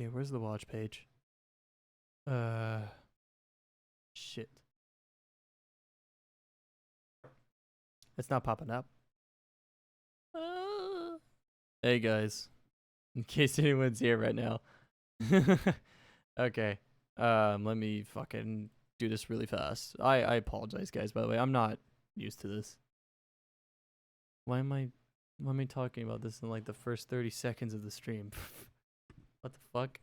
Okay, where's the watch page? Shit. It's not popping up. Hey guys, in case anyone's here right now. Okay. Let me fucking do this really fast. I apologize, guys. By the way, I'm not used to this. Why am I talking about this in like the first 30 seconds of the stream? What the fuck?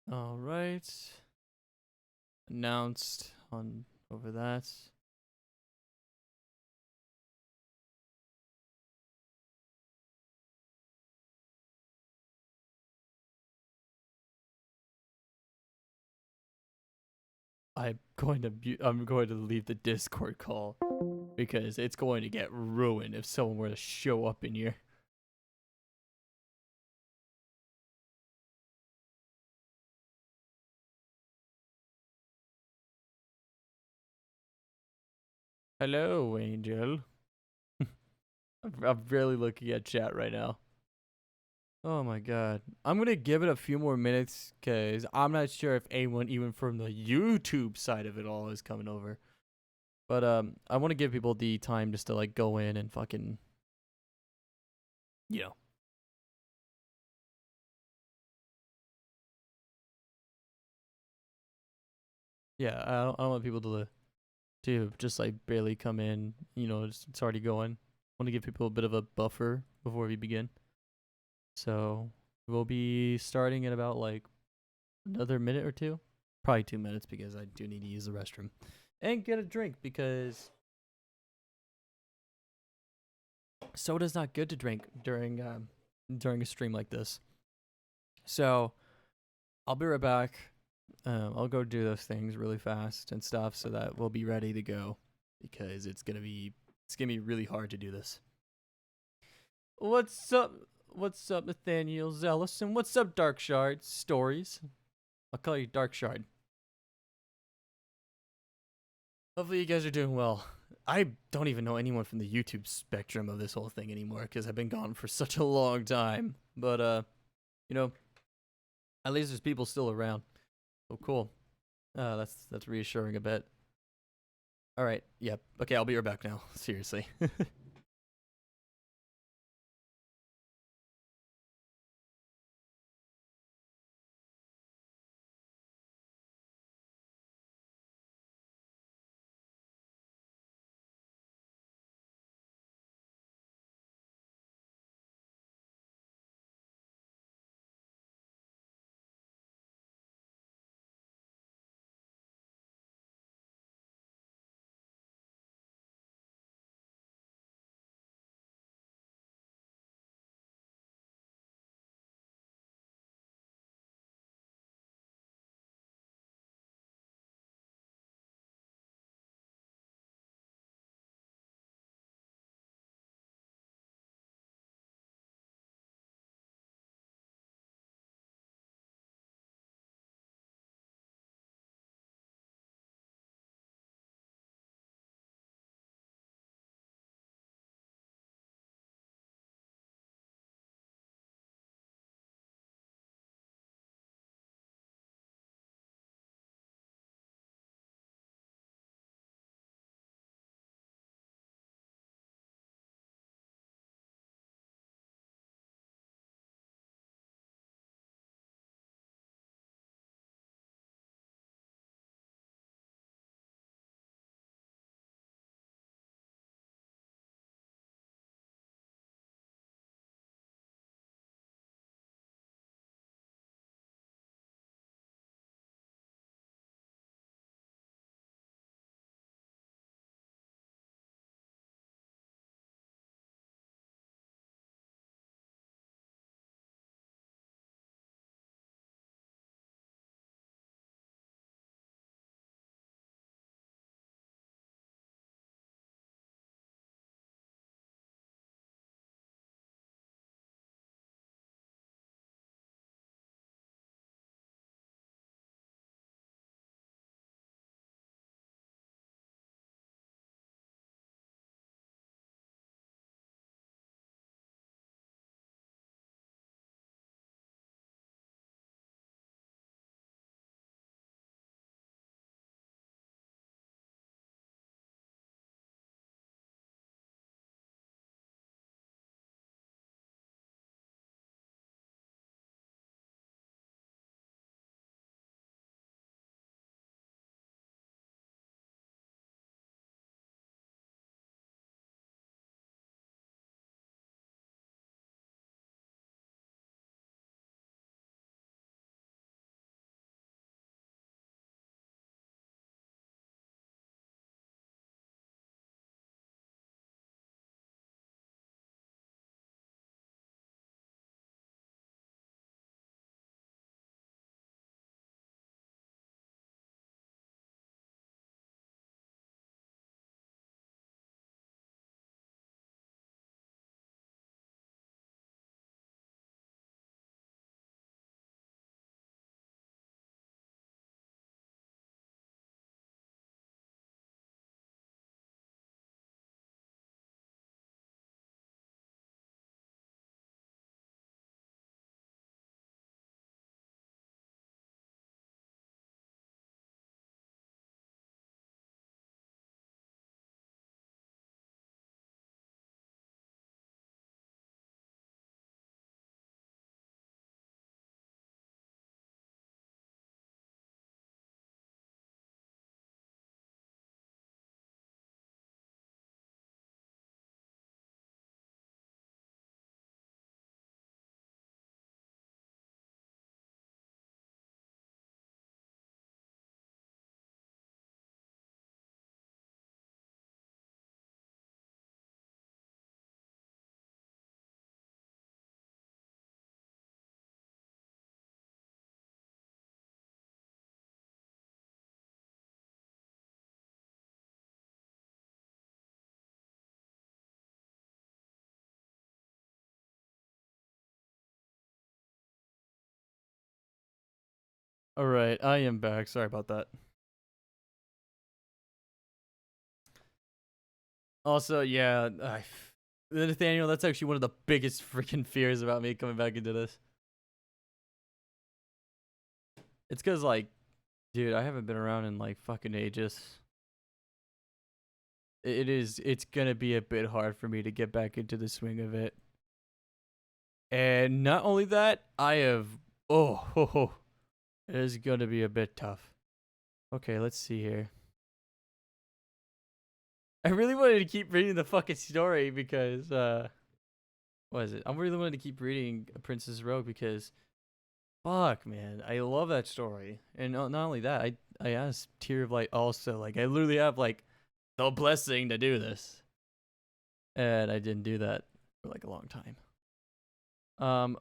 All right. Announced on over that. I'm going to leave the Discord call because it's going to get ruined if someone were to show up in here. Hello, Angel. I'm barely looking at chat right now. Oh my god. I'm going to give it a few more minutes because I'm not sure if anyone even from the YouTube side of it all is coming over. But I want to give people the time just to like go in and fucking, you know. Yeah, I don't want people to just like barely come in, you know, it's already going. I want to give people a bit of a buffer before we begin. So we'll be starting in about like another minute or two. Probably 2 minutes because I do need to use the restroom and get a drink because soda's not good to drink during a stream like this. So I'll be right back. I'll go do those things really fast and stuff so that we'll be ready to go because it's gonna be really hard to do this. What's up? What's up, Nathaniel Zealous? And what's up, Dark Shard Stories? I'll call you Dark Shard. Hopefully you guys are doing well. I don't even know anyone from the YouTube spectrum of this whole thing anymore because I've been gone for such a long time. But you know, at least there's people still around. Oh, cool. That's reassuring a bit. All right. Yep. Okay, I'll be right back now. Seriously. All right, I am back. Sorry about that. Also, yeah, Nathaniel, that's actually one of the biggest freaking fears about me coming back into this. It's because, like, dude, I haven't been around in like fucking ages. It's gonna be a bit hard for me to get back into the swing of it. And not only that, I have, it is gonna be a bit tough. Okay, let's see here. I really wanted to keep reading the fucking story because, what is it? I really wanted to keep reading Princess Rogue because, fuck, man, I love that story. And not only that, I asked Tear of Light also, like, I literally have, like, the blessing to do this. And I didn't do that for, like, a long time.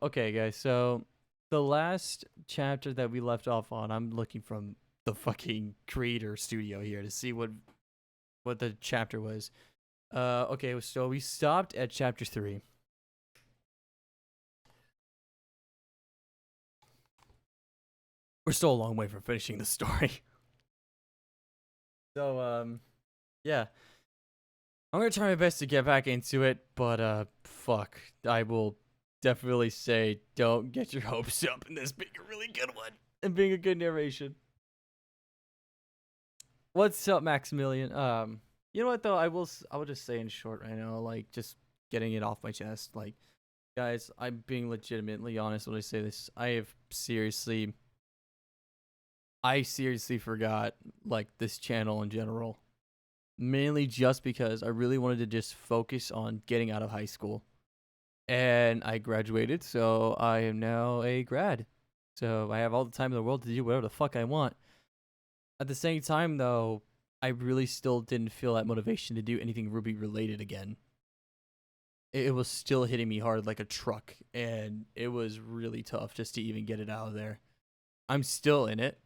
Okay, guys, so the last chapter that we left off on, I'm looking from the fucking creator studio here to see what the chapter was. Okay, so we stopped at chapter 3. We're still a long way from finishing the story. So, yeah. I'm gonna try my best to get back into it, but, fuck. I will definitely say don't get your hopes up in this being a really good one and being a good narration. What's up, Maximilian? You know what though? I will just say in short right now, like just getting it off my chest. Like, guys, I'm being legitimately honest when I say this. I seriously forgot like this channel in general. Mainly just because I really wanted to just focus on getting out of high school. And I graduated, so I am now a grad. So I have all the time in the world to do whatever the fuck I want. At the same time, though, I really still didn't feel that motivation to do anything RWBY related again. It was still hitting me hard like a truck, and it was really tough just to even get it out of there. I'm still in it,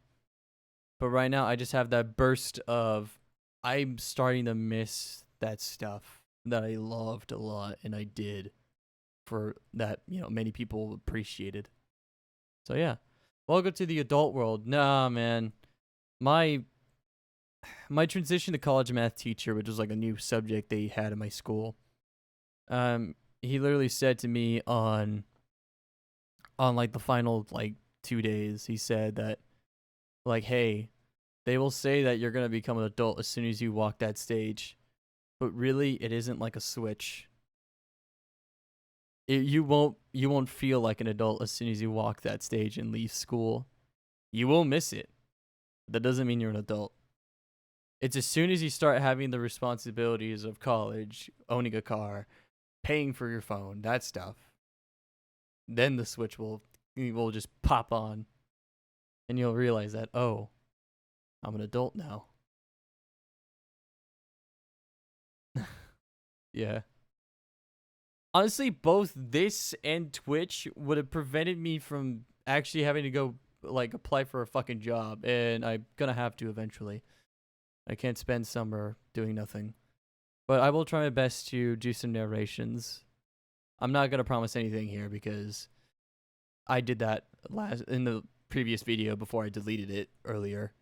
but right now I just have that burst of I'm starting to miss that stuff that I loved a lot, and I did for that, many people appreciated. So yeah, welcome to the adult world. Nah, man, my transition to college math teacher, which was like a new subject they had in my school, he literally said to me on like the final like 2 days, he said that like, hey, they will say that you're gonna become an adult as soon as you walk that stage, but really it isn't like a switch. You won't feel like an adult as soon as you walk that stage and leave school. You will miss it. That doesn't mean you're an adult. It's as soon as you start having the responsibilities of college, owning a car, paying for your phone, that stuff, then the switch will just pop on, and you'll realize that, oh, I'm an adult now. Yeah. Honestly, both this and Twitch would have prevented me from actually having to go like apply for a fucking job, and I'm gonna have to eventually. I can't spend summer doing nothing. But I will try my best to do some narrations. I'm not gonna promise anything here because I did that in the previous video before I deleted it earlier.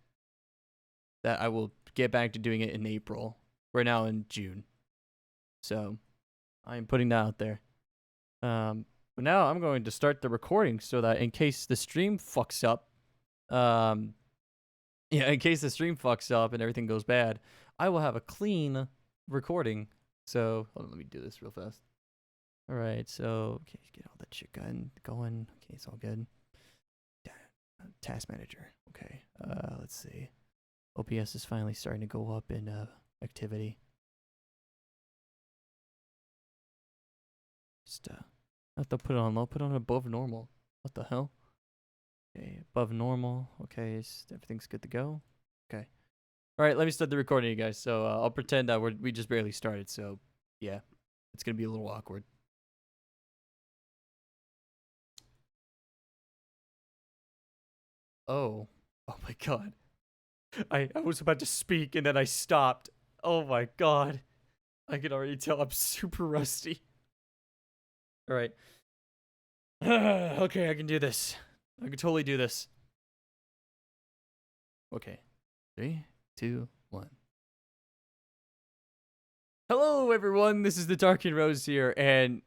That I will get back to doing it in April. We're now in June. So I'm putting that out there. But now I'm going to start the recording so that in case the stream fucks up, in case the stream fucks up and everything goes bad, I will have a clean recording. So hold on, let me do this real fast. All right, so okay, get all that shit going. Okay, it's all good. Task manager. Okay, let's see. OPS is finally starting to go up in activity. Just I have to put it on low. Put it on above normal. What the hell? Okay, above normal. Okay, everything's good to go. Okay. All right, let me start the recording, you guys. So I'll pretend that we just barely started. So yeah, it's gonna be a little awkward. Oh my god. I was about to speak and then I stopped. Oh my god. I can already tell I'm super rusty. All right. Okay, I can do this. I can totally do this. Okay. 3, 2, 1. Hello, everyone. This is the Dark and Rose here, and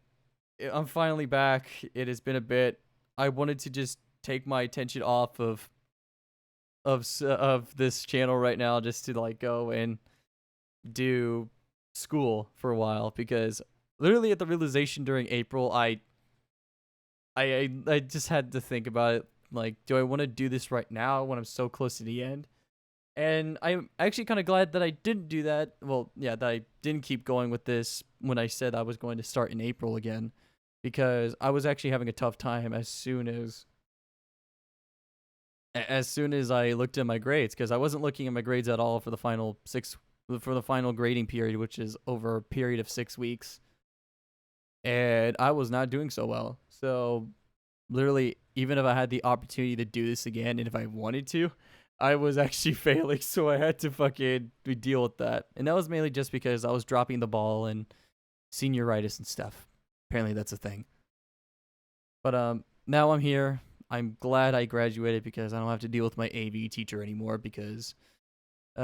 I'm finally back. It has been a bit. I wanted to just take my attention off of this channel right now, just to like go and do school for a while, because literally at the realization during April, I just had to think about it. Like, do I want to do this right now when I'm so close to the end? And I'm actually kind of glad that I didn't do that. Well, yeah, that I didn't keep going with this when I said I was going to start in April again, because I was actually having a tough time as soon as I looked at my grades, because I wasn't looking at my grades at all for the final grading period, which is over a period of 6 weeks. And I was not doing so well. So literally, even if I had the opportunity to do this again, and if I wanted to, I was actually failing, so I had to fucking deal with that. And that was mainly just because I was dropping the ball and senioritis and stuff. Apparently that's a thing. But now I'm here. I'm glad I graduated, because I don't have to deal with my AV teacher anymore, because it's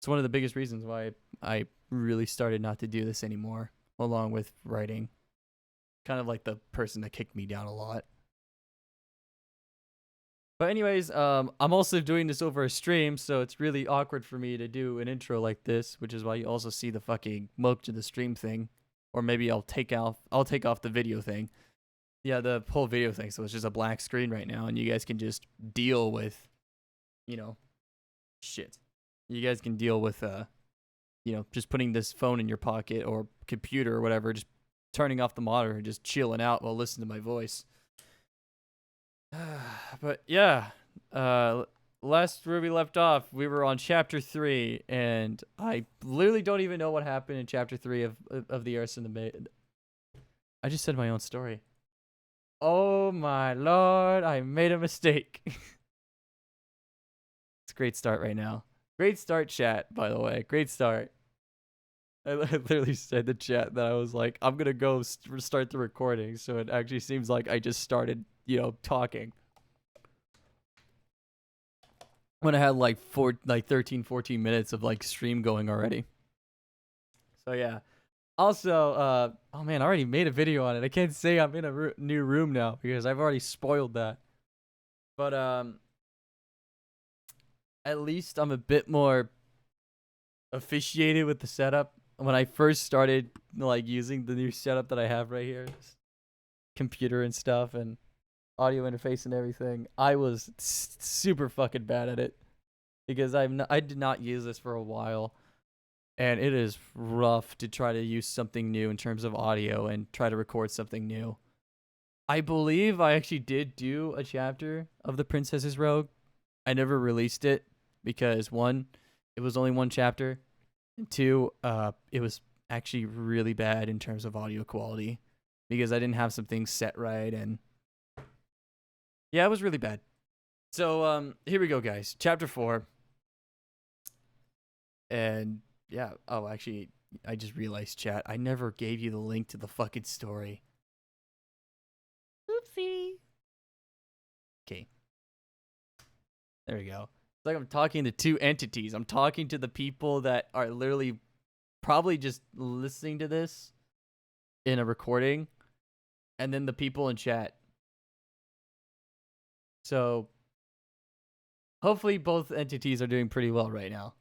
one of the biggest reasons why I really started not to do this anymore, along with writing. Kind of like the person that kicked me down a lot. But anyways, I'm also doing this over a stream, so it's really awkward for me to do an intro like this, which is why you also see the fucking moke to the stream thing. Or maybe I'll take off the video thing. Yeah, the whole video thing, so it's just a black screen right now, and you guys can just deal with, shit. You guys can deal with, just putting this phone in your pocket or computer or whatever, just turning off the monitor and just chilling out while listening to my voice. But yeah, last where we left off, we were on chapter 3, and I literally don't even know what happened in chapter 3 of the Earth and the Maid. I just said my own story. Oh my lord, I made a mistake. It's a great start right now. Great start, chat, by the way. Great start. I literally said in the chat that I was like, I'm going to go start the recording, so it actually seems like I just started, talking. When I had like 13, 14 minutes of like stream going already. So yeah. Also, oh man, I already made a video on it. I can't say I'm in a new room now, because I've already spoiled that. But at least I'm a bit more officiated with the setup. When I first started like using the new setup that I have right here, computer and stuff and audio interface and everything, I was super fucking bad at it, because I did not use this for a while, and it is rough to try to use something new in terms of audio and try to record something new. I believe I actually did do a chapter of The Princess's Rogue. I never released it because 1, it was only 1 chapter, and 2, it was actually really bad in terms of audio quality, because I didn't have some things set right, and yeah, it was really bad. So here we go, guys. Chapter 4. And yeah, oh, actually, I just realized, chat, I never gave you the link to the fucking story. Oopsie. Okay. There we go. It's like I'm talking to 2 entities. I'm talking to the people that are literally probably just listening to this in a recording, and then the people in chat. So hopefully both entities are doing pretty well right now.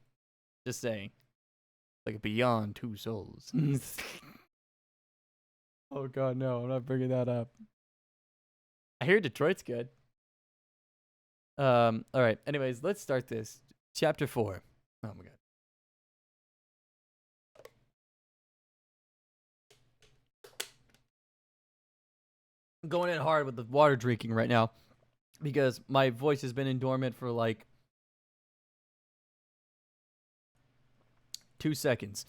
Just saying. Like beyond 2 souls. Oh god, no, I'm not bringing that up. I hear Detroit's good. Alright, anyways, let's start this. Chapter 4. Oh my god. I'm going in hard with the water drinking right now, because my voice has been in dormant for like 2 seconds.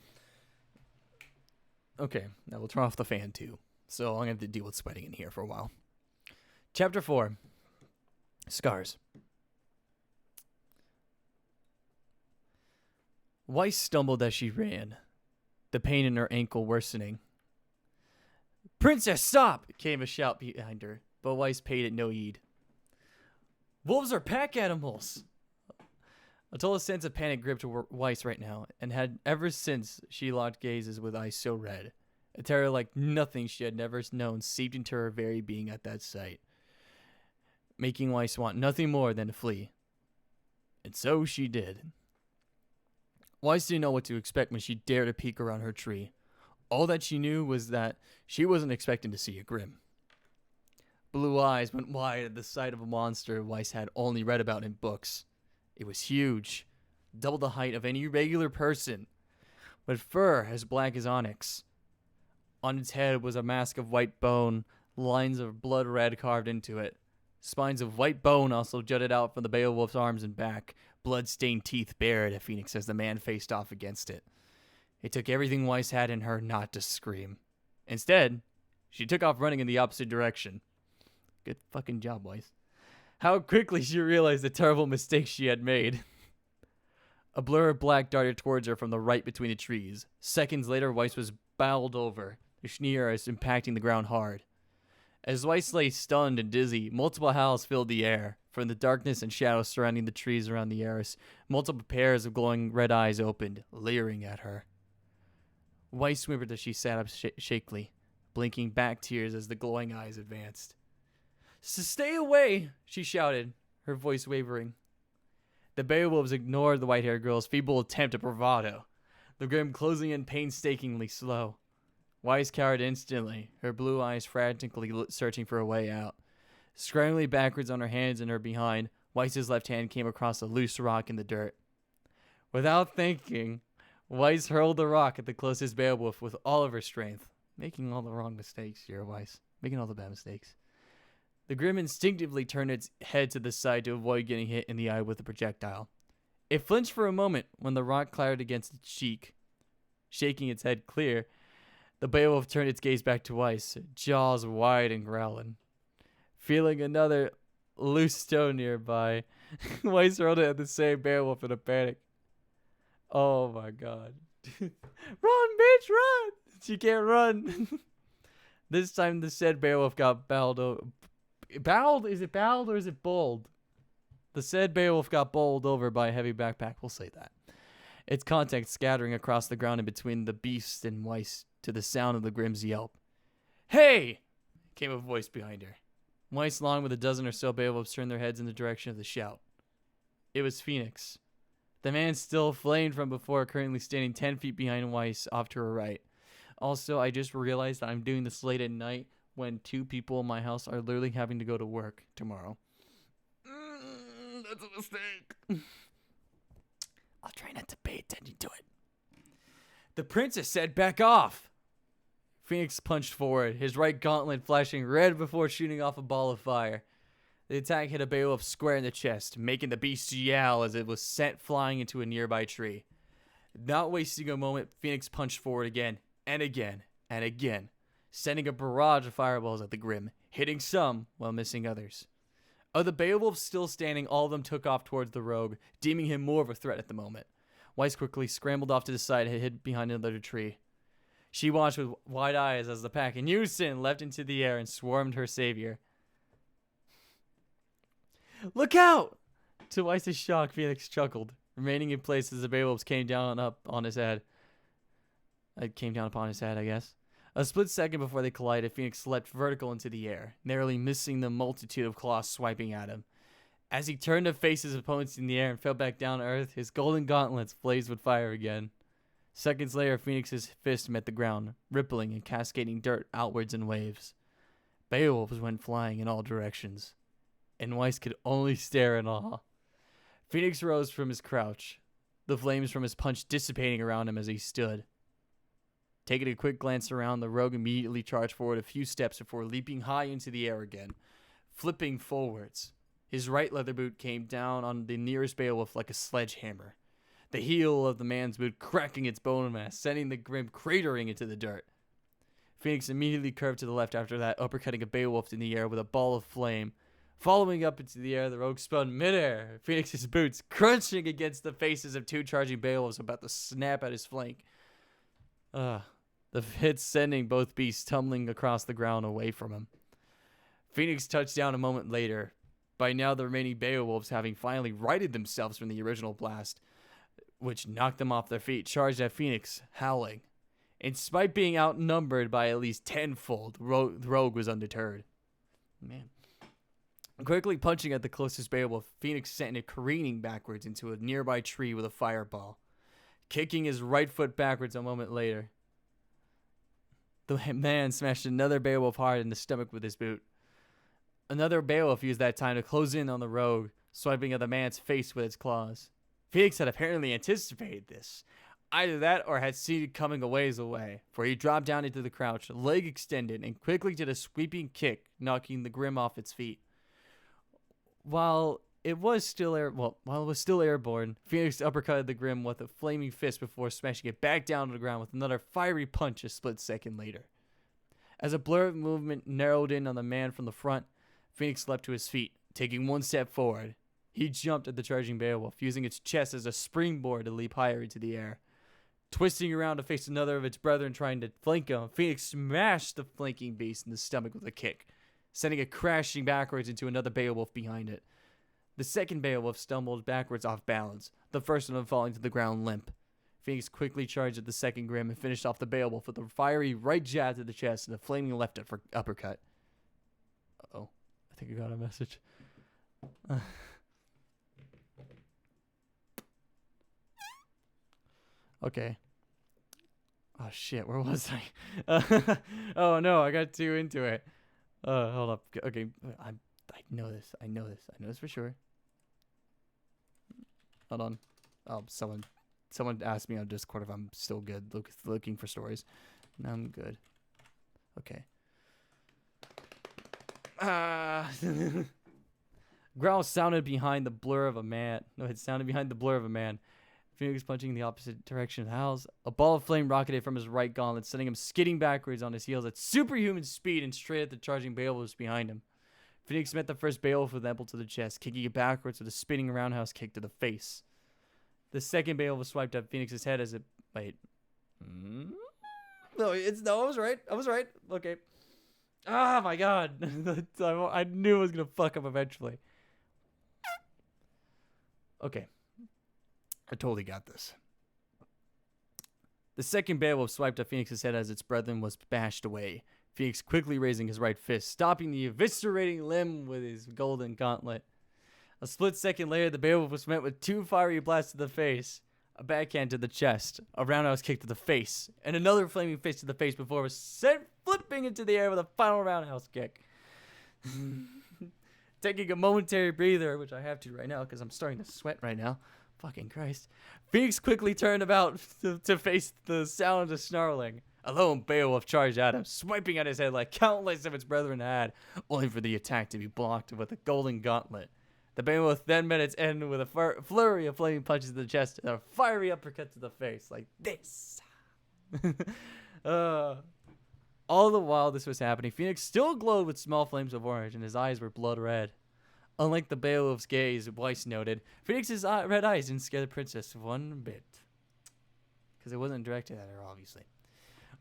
Okay, now we'll turn off the fan too. So I'm going to have to deal with sweating in here for a while. Chapter 4. Scars. Weiss stumbled as she ran, the pain in her ankle worsening. "Princess, stop!" came a shout behind her, but Weiss paid it no heed. "Wolves are pack animals," A total sense of panic gripped Weiss right now, and had ever since she locked gazes with eyes so red. A terror like nothing she had never known seeped into her very being at that sight, making Weiss want nothing more than to flee. And so she did. Weiss didn't know what to expect when she dared to peek around her tree. All that she knew was that she wasn't expecting to see a Grimm. Blue eyes went wide at the sight of a monster Weiss had only read about in books. It was huge, double the height of any regular person, with fur as black as onyx. On its head was a mask of white bone, lines of blood red carved into it. Spines of white bone also jutted out from the Beowulf's arms and back, blood-stained teeth bared at Phoenix as the man faced off against it. It took everything Weiss had in her not to scream. Instead, she took off running in the opposite direction. Good fucking job, Weiss. How quickly she realized the terrible mistake she had made. A blur of black darted towards her from the right between the trees. Seconds later, Weiss was bowled over, the Schneerus impacting the ground hard. As Weiss lay stunned and dizzy, multiple howls filled the air. From the darkness and shadows surrounding the trees around the Eris, multiple pairs of glowing red eyes opened, leering at her. Weiss whimpered as she sat up shakily, blinking back tears as the glowing eyes advanced. "Stay away!" she shouted, her voice wavering. The Beowulfs ignored the white-haired girl's feeble attempt at bravado, the Grimm closing in painstakingly slow. Weiss cowered instantly, her blue eyes frantically searching for a way out. Scrambling backwards on her hands and her behind, Weiss's left hand came across a loose rock in the dirt. Without thinking, Weiss hurled the rock at the closest Beowulf with all of her strength, making all the wrong mistakes here, Weiss, making all the bad mistakes. The Grimm instinctively turned its head to the side to avoid getting hit in the eye with the projectile. It flinched for a moment when the rock clattered against its cheek. Shaking its head clear, the Beowulf turned its gaze back to Weiss, jaws wide and growling. Feeling another loose stone nearby, Weiss hurled it at the same Beowulf in a panic. Oh my god. Run, bitch, run! She can't run. This time the said Beowulf got bowled over. Bowled? Is it bowled or is it bowled? The said Beowulf got bowled over by a heavy backpack. We'll say that. Its contents scattering across the ground in between the beast and Weiss to the sound of the Grimm's yelp. "Hey!" came a voice behind her. Weiss, along with a dozen or so Beowulfs, turned their heads in the direction of the shout. It was Phoenix. The man still flamed from before, currently standing 10 feet behind Weiss, off to her right. Also, I just realized that I'm doing this late at night when 2 people in my house are literally having to go to work tomorrow. That's a mistake. I'll try not to pay attention to it. The princess said back off. Phoenix punched forward, his right gauntlet flashing red before shooting off a ball of fire. The attack hit a Beowulf square in the chest, making the beast yell as it was sent flying into a nearby tree. Not wasting a moment, Phoenix punched forward again, and again, and again, sending a barrage of fireballs at the Grimm, hitting some while missing others. Of the Beowulfs still standing, all of them took off towards the rogue, deeming him more of a threat at the moment. Weiss quickly scrambled off to the side and hid behind another tree. She watched with wide eyes as the pack in unison leapt into the air and swarmed her savior. "Look out!" To Weiss's shock, Phoenix chuckled, remaining in place as the Beowulfs came down upon his head. I guess. A split second before they collided, Phoenix leapt vertical into the air, narrowly missing the multitude of claws swiping at him. As he turned to face his opponents in the air and fell back down to earth, his golden gauntlets blazed with fire again. Seconds later, Phoenix's fist met the ground, rippling and cascading dirt outwards in waves. Beowulfs went flying in all directions, and Weiss could only stare in awe. Phoenix rose from his crouch, the flames from his punch dissipating around him as he stood. Taking a quick glance around, the rogue immediately charged forward a few steps before leaping high into the air again, flipping forwards. His right leather boot came down on the nearest Beowulf like a sledgehammer, the heel of the man's boot cracking its bone mass, sending the Grimm cratering into the dirt. Phoenix immediately curved to the left after that, uppercutting a Beowulf in the air with a ball of flame. Following up into the air, the rogue spun midair, Phoenix's boots crunching against the faces of 2 charging Beowulfs about to snap at his flank. The hits sending both beasts tumbling across the ground away from him. Phoenix touched down a moment later, By now, the remaining Beowulfs, having finally righted themselves from the original blast, which knocked them off their feet, charged at Phoenix, howling. In spite of being outnumbered by at least tenfold, the rogue was undeterred. Man. Quickly punching at the closest Beowulf, Phoenix sent it careening backwards into a nearby tree with a fireball. Kicking his right foot backwards a moment later, the man smashed another Beowulf hard in the stomach with his boot. Another Beowulf used that time to close in on the rogue, swiping at the man's face with its claws. Phoenix had apparently anticipated this. Either that or had seen it coming a ways away, for he dropped down into the crouch, leg extended, and quickly did a sweeping kick, knocking the Grim off its feet. While it was still airborne, Phoenix uppercutted the Grim with a flaming fist before smashing it back down to the ground with another fiery punch a split second later. As a blur of movement narrowed in on the man from the front, Phoenix leapt to his feet, taking one step forward. He jumped at the charging Beowulf, using its chest as a springboard to leap higher into the air. Twisting around to face another of its brethren trying to flank him, Phoenix smashed the flanking beast in the stomach with a kick, sending it crashing backwards into another Beowulf behind it. The second Beowulf stumbled backwards off balance, the first of them falling to the ground limp. Phoenix quickly charged at the second Grim and finished off the Beowulf with a fiery right jab to the chest and a flaming left uppercut. Uh-oh. I think I got a message. Okay. Oh shit, where was I? Oh no, I got too into it. Hold up. Okay, I know this. I know this for sure. Hold on. Oh, someone asked me on Discord if I'm still good looking for stories. No, I'm good. Okay. Growl sounded behind the blur of a man. No, it sounded behind the blur of a man. Phoenix punching in the opposite direction of the house. A ball of flame rocketed from his right gauntlet, sending him skidding backwards on his heels at superhuman speed and straight at the charging Beowulfs behind him. Phoenix met the first Beowulf with an elbow to the chest, kicking it backwards with a spinning roundhouse kick to the face. The second Beowulf swiped at Phoenix's head as it... Wait. No, I was right. Okay. Ah, my God. I knew it was going to fuck up eventually. Okay. I totally got this. The second Beowulf swiped at Phoenix's head as its brethren was bashed away. Phoenix quickly raising his right fist, stopping the eviscerating limb with his golden gauntlet. A split second later, the Beowulf was met with two fiery blasts to the face, a backhand to the chest, a roundhouse kick to the face, and another flaming fist to the face before it was sent flipping into the air with a final roundhouse kick. Taking a momentary breather, which I have to right now because I'm starting to sweat right now. Fucking Christ. Phoenix quickly turned about to face the sound of snarling. A lone Beowulf charged at him, swiping at his head like countless of its brethren had, only for the attack to be blocked with a golden gauntlet. The Beowulf then met its end with a flurry of flaming punches to the chest and a fiery uppercut to the face, like this. All the while this was happening, Phoenix still glowed with small flames of orange, and his eyes were blood red. Unlike the Beowulf's gaze, Weiss noted, Phoenix's red eyes didn't scare the princess one bit. Because it wasn't directed at her, obviously.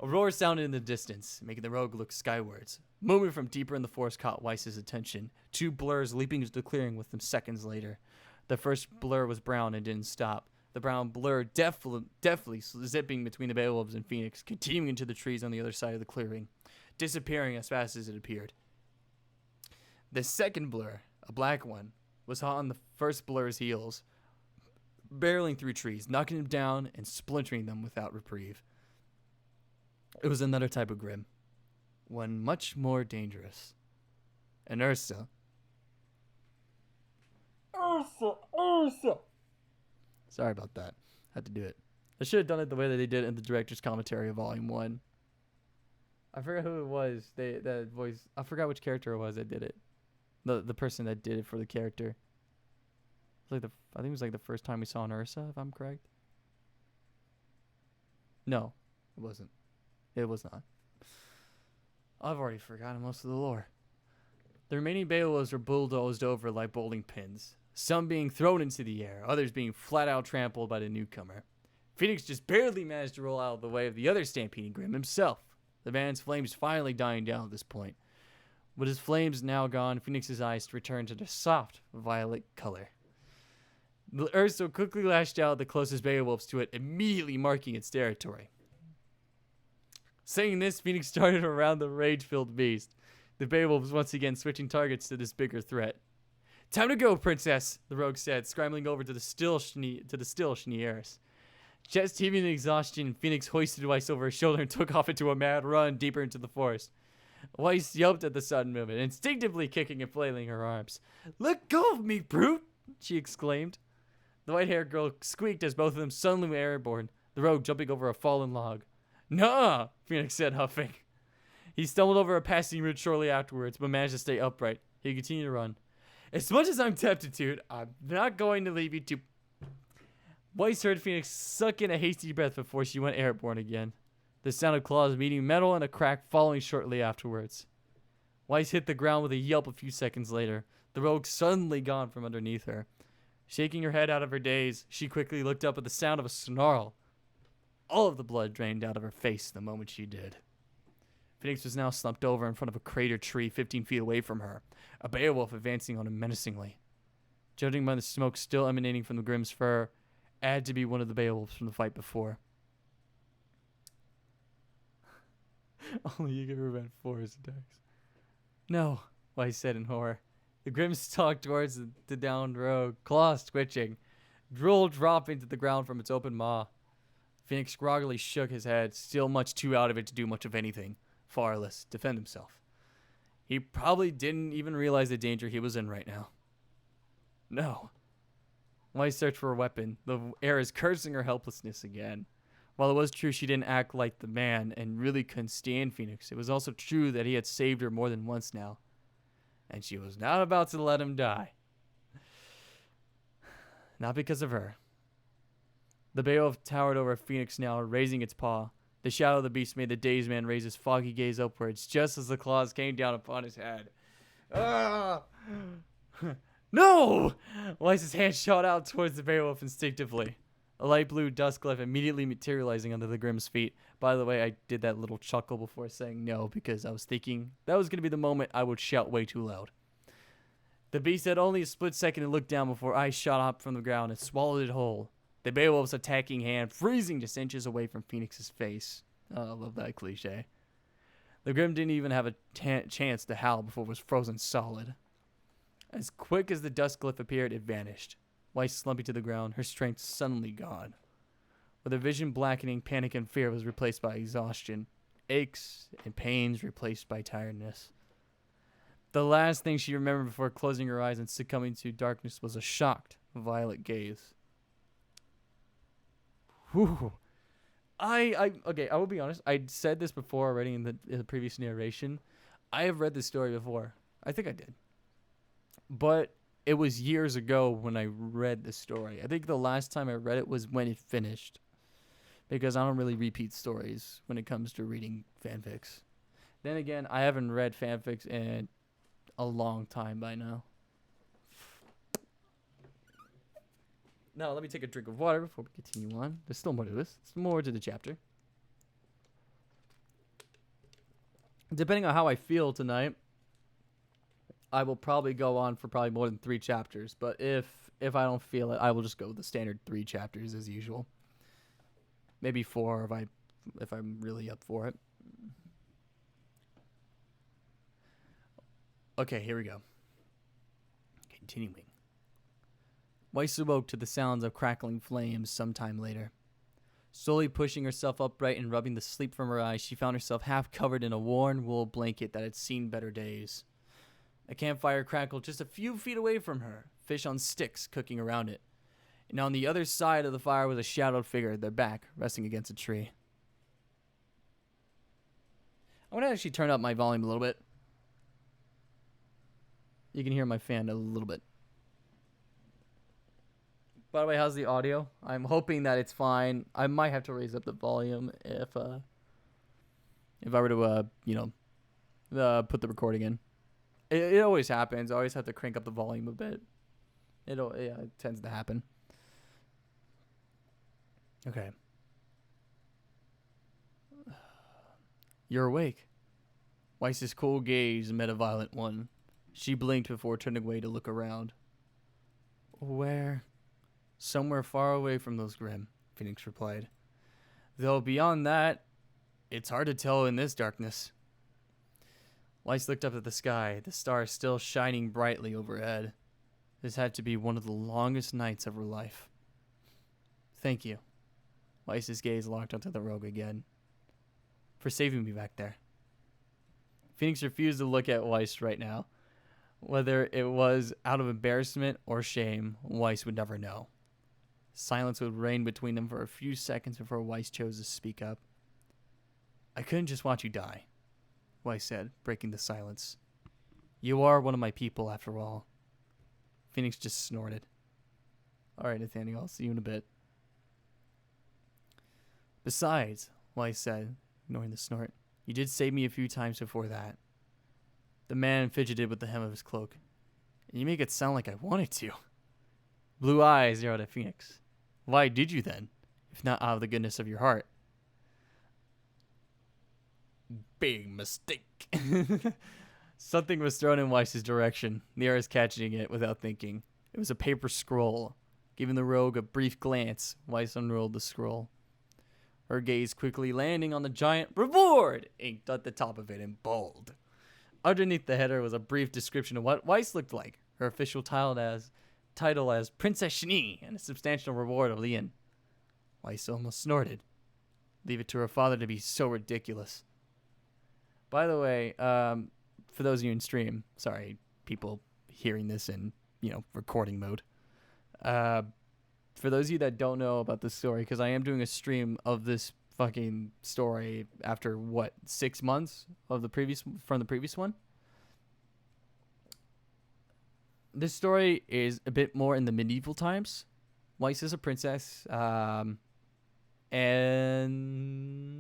A roar sounded in the distance, making the rogue look skywards. Movement from deeper in the forest caught Weiss's attention, two blurs leaping into the clearing with them seconds later. The first blur was brown and didn't stop. The brown blur deftly zipping between the Beowulfs and Phoenix, continuing into the trees on the other side of the clearing, disappearing as fast as it appeared. The second blur, a black one, was hot on the first blur's heels, barreling through trees, knocking them down and splintering them without reprieve. It was another type of Grim, one much more dangerous. And Ursa. Sorry about that. Had to do it. I should have done it the way that they did it in the director's commentary of Volume 1. I forgot who it was. That voice. I forgot which character it was that did it. The person that did it for the character. I think it was like the first time we saw an Ursa, if I'm correct. No, it wasn't. It was not. I've already forgotten most of the lore. The remaining Beowulfs were bulldozed over like bowling pins, some being thrown into the air, others being flat out trampled by the newcomer. Phoenix just barely managed to roll out of the way of the other stampeding Grim himself, the man's flames finally dying down at this point. With his flames now gone, Phoenix's eyes returned to their soft violet color. The Urso quickly lashed out the closest Beowulfs to it, immediately marking its territory. Saying this, Phoenix started around the rage-filled beast. The Beowulfs once again switching targets to this bigger threat. "Time to go, princess," the rogue said, scrambling over to the still Schneers. Chest heaving in exhaustion, Phoenix hoisted Weiss over his shoulder and took off into a mad run deeper into the forest. Weiss yelped at the sudden movement, instinctively kicking and flailing her arms. "Let go of me, brute!" she exclaimed. The white-haired girl squeaked as both of them suddenly were airborne, the rogue jumping over a fallen log. "Nuh-uh," Phoenix said, huffing. He stumbled over a passing root shortly afterwards, but managed to stay upright. He continued to run. "As much as I'm tempted to, I'm not going to leave you to..." Weiss heard Phoenix suck in a hasty breath before she went airborne again. The sound of claws meeting metal and a crack following shortly afterwards. Weiss hit the ground with a yelp a few seconds later, the rogue suddenly gone from underneath her. Shaking her head out of her daze, she quickly looked up at the sound of a snarl. All of the blood drained out of her face the moment she did. Phoenix was now slumped over in front of a crater tree 15 feet away from her, a Beowulf advancing on him menacingly. Judging by the smoke still emanating from the Grimm's fur, it had to be one of the Beowulfs from the fight before. Only you can prevent forest attacks. "No," Weiss said in horror. The Grimm stalked towards the downed rogue, claws twitching, drool dropping to the ground from its open maw. Phoenix groggily shook his head, still much too out of it to do much of anything, far less defend himself. He probably didn't even realize the danger he was in right now. No. Weiss searched for a weapon, the air is cursing her helplessness again. While it was true she didn't act like the man and really couldn't stand Phoenix, it was also true that he had saved her more than once now. And she was not about to let him die. Not because of her. The Beowulf towered over Phoenix now, raising its paw. The shadow of the beast made the dazed man raise his foggy gaze upwards, just as the claws came down upon his head. Ah! No! Weiss's hand shot out towards the Beowulf instinctively. A light blue dust glyph immediately materializing under the Grimm's feet. By the way, I did that little chuckle before saying no because I was thinking that was going to be the moment I would shout way too loud. The beast had only a split second to look down before ice shot up from the ground and swallowed it whole. The Beowulf's attacking hand freezing just inches away from Phoenix's face. Oh, I love that cliche. The Grimm didn't even have a chance to howl before it was frozen solid. As quick as the dust glyph appeared, it vanished. Weiss slumping to the ground, her strength suddenly gone. With her vision blackening, panic and fear was replaced by exhaustion. Aches and pains replaced by tiredness. The last thing she remembered before closing her eyes and succumbing to darkness was a shocked, violet gaze. Whew. Okay, I will be honest. I said this before already in the previous narration. I have read this story before. I think I did. But it was years ago when I read the story. I think the last time I read it was when it finished. Because I don't really repeat stories when it comes to reading fanfics. Then again, I haven't read fanfics in a long time by now. Now, let me take a drink of water before we continue on. There's still more to this. There's more to the chapter. Depending on how I feel tonight, I will probably go on for probably more than 3 chapters. But if I don't feel it, I will just go with the standard 3 chapters as usual. Maybe 4 if I'm really up for it. Okay, here we go. Continuing. Weiss awoke to the sounds of crackling flames sometime later. Slowly pushing herself upright and rubbing the sleep from her eyes, she found herself half covered in a worn wool blanket that had seen better days. A campfire crackled just a few feet away from her, fish on sticks cooking around it. And on the other side of the fire was a shadowed figure, their back resting against a tree. I want to actually turn up my volume a little bit. You can hear my fan a little bit. By the way, how's the audio? I'm hoping that it's fine. I might have to raise up the volume if I were to put the recording in. It always happens. I always have to crank up the volume a bit. It tends to happen. Okay. You're awake. Weiss's cool gaze met a violent one. She blinked before turning away to look around. Where? Somewhere far away from those Grimm, Phoenix replied. Though beyond that, it's hard to tell in this darkness. Weiss looked up at the sky, the stars still shining brightly overhead. This had to be one of the longest nights of her life. Thank you. Weiss's gaze locked onto the rogue again. For saving me back there. Phoenix refused to look at Weiss right now. Whether it was out of embarrassment or shame, Weiss would never know. Silence would reign between them for a few seconds before Weiss chose to speak up. I couldn't just watch you die, Weiss said, breaking the silence. You are one of my people, after all. Phoenix just snorted. All right, Nathaniel, I'll see you in a bit. Besides, Weiss said, ignoring the snort, you did save me a few times before that. The man fidgeted with the hem of his cloak. And you make it sound like I wanted to. Blue eyes narrowed at Phoenix. Why did you then, if not out of the goodness of your heart? Big mistake. Something was thrown in Weiss's direction, Neara's catching it without thinking. It was a paper scroll. Giving the rogue a brief glance, Weiss unrolled the scroll. Her gaze quickly landing on the giant reward inked at the top of it in bold. Underneath the header was a brief description of what Weiss looked like, her official title as Princess Shni, and a substantial reward of Lien. Weiss almost snorted. Leave it to her father to be so ridiculous. By the way, for those of you in stream, sorry, people hearing this in, recording mode. For those of you that don't know about this story, because I am doing a stream of this fucking story after 6 months of the previous one. This story is a bit more in the medieval times. Weiss is a princess, and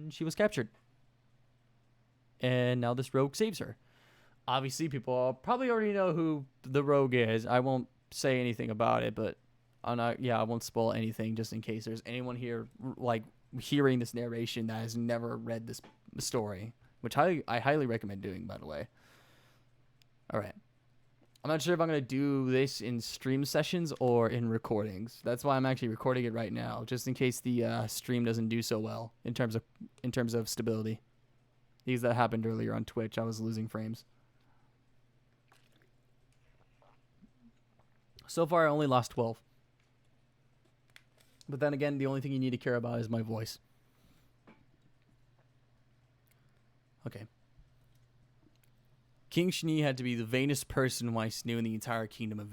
she was captured, and now this rogue saves her. Obviously, people probably already know who the rogue is. I won't say anything about it, but I won't spoil anything just in case there's anyone here hearing this narration that has never read this story, which I highly recommend doing, by the way. All right. I'm not sure if I'm going to do this in stream sessions or in recordings. That's why I'm actually recording it right now, just in case the stream doesn't do so well in terms of stability. These that happened earlier on Twitch, I was losing frames. So far, I only lost 12. But then again, the only thing you need to care about is my voice. Okay. King Shni had to be the vainest person Weiss knew in the entire kingdom of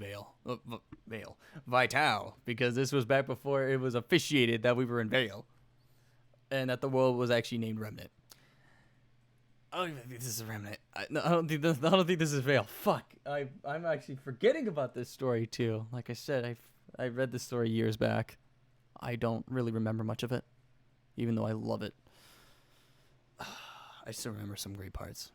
Vital, because this was back before it was officiated that we were in Vale, and that the world was actually named Remnant. I don't even think this is Remnant. I don't think this is Vale. Fuck. I'm actually forgetting about this story too. Like I said, I read this story years back. I don't really remember much of it, even though I love it. I still remember some great parts.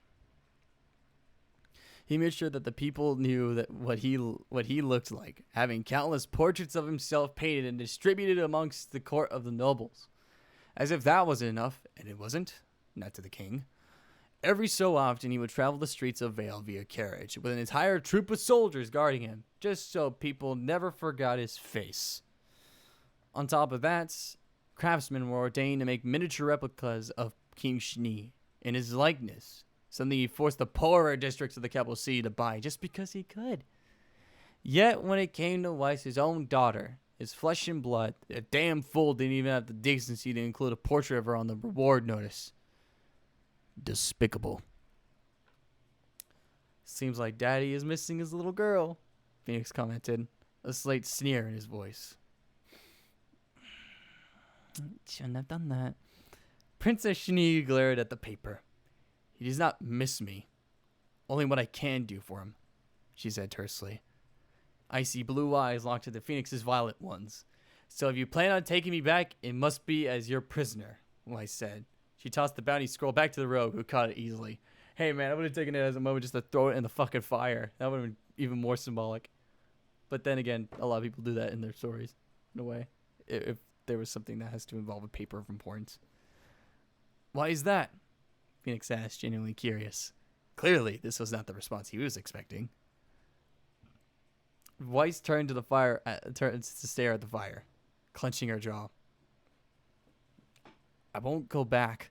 He made sure that the people knew that what he looked like, having countless portraits of himself painted and distributed amongst the court of the nobles. As if that wasn't enough, and it wasn't, not to the king. Every so often he would travel the streets of Vale via carriage, with an entire troop of soldiers guarding him, just so people never forgot his face. On top of that, craftsmen were ordained to make miniature replicas of King Shni in his likeness, something he forced the poorer districts of the capital city to buy just because he could. Yet when it came to Weiss, his own daughter, his flesh and blood, a damn fool didn't even have the decency to include a portrait of her on the reward notice. Despicable. Seems like Daddy is missing his little girl, Phoenix commented, a slight sneer in his voice. Shouldn't have done that. Princess Shni glared at the paper. He does not miss me. Only what I can do for him, she said tersely. Icy blue eyes locked into Phoenix's violet ones. So if you plan on taking me back, it must be as your prisoner, Weiss said. She tossed the bounty scroll back to the rogue, who caught it easily. Hey man, I would have taken it as a moment just to throw it in the fucking fire. That would have been even more symbolic. But then again, a lot of people do that in their stories, in a way. If there was something that has to involve a paper of importance. Why is that? Phoenix asked, genuinely curious. Clearly, this was not the response he was expecting. Weiss turned to the fire, turns to stare at the fire, clenching her jaw. I won't go back.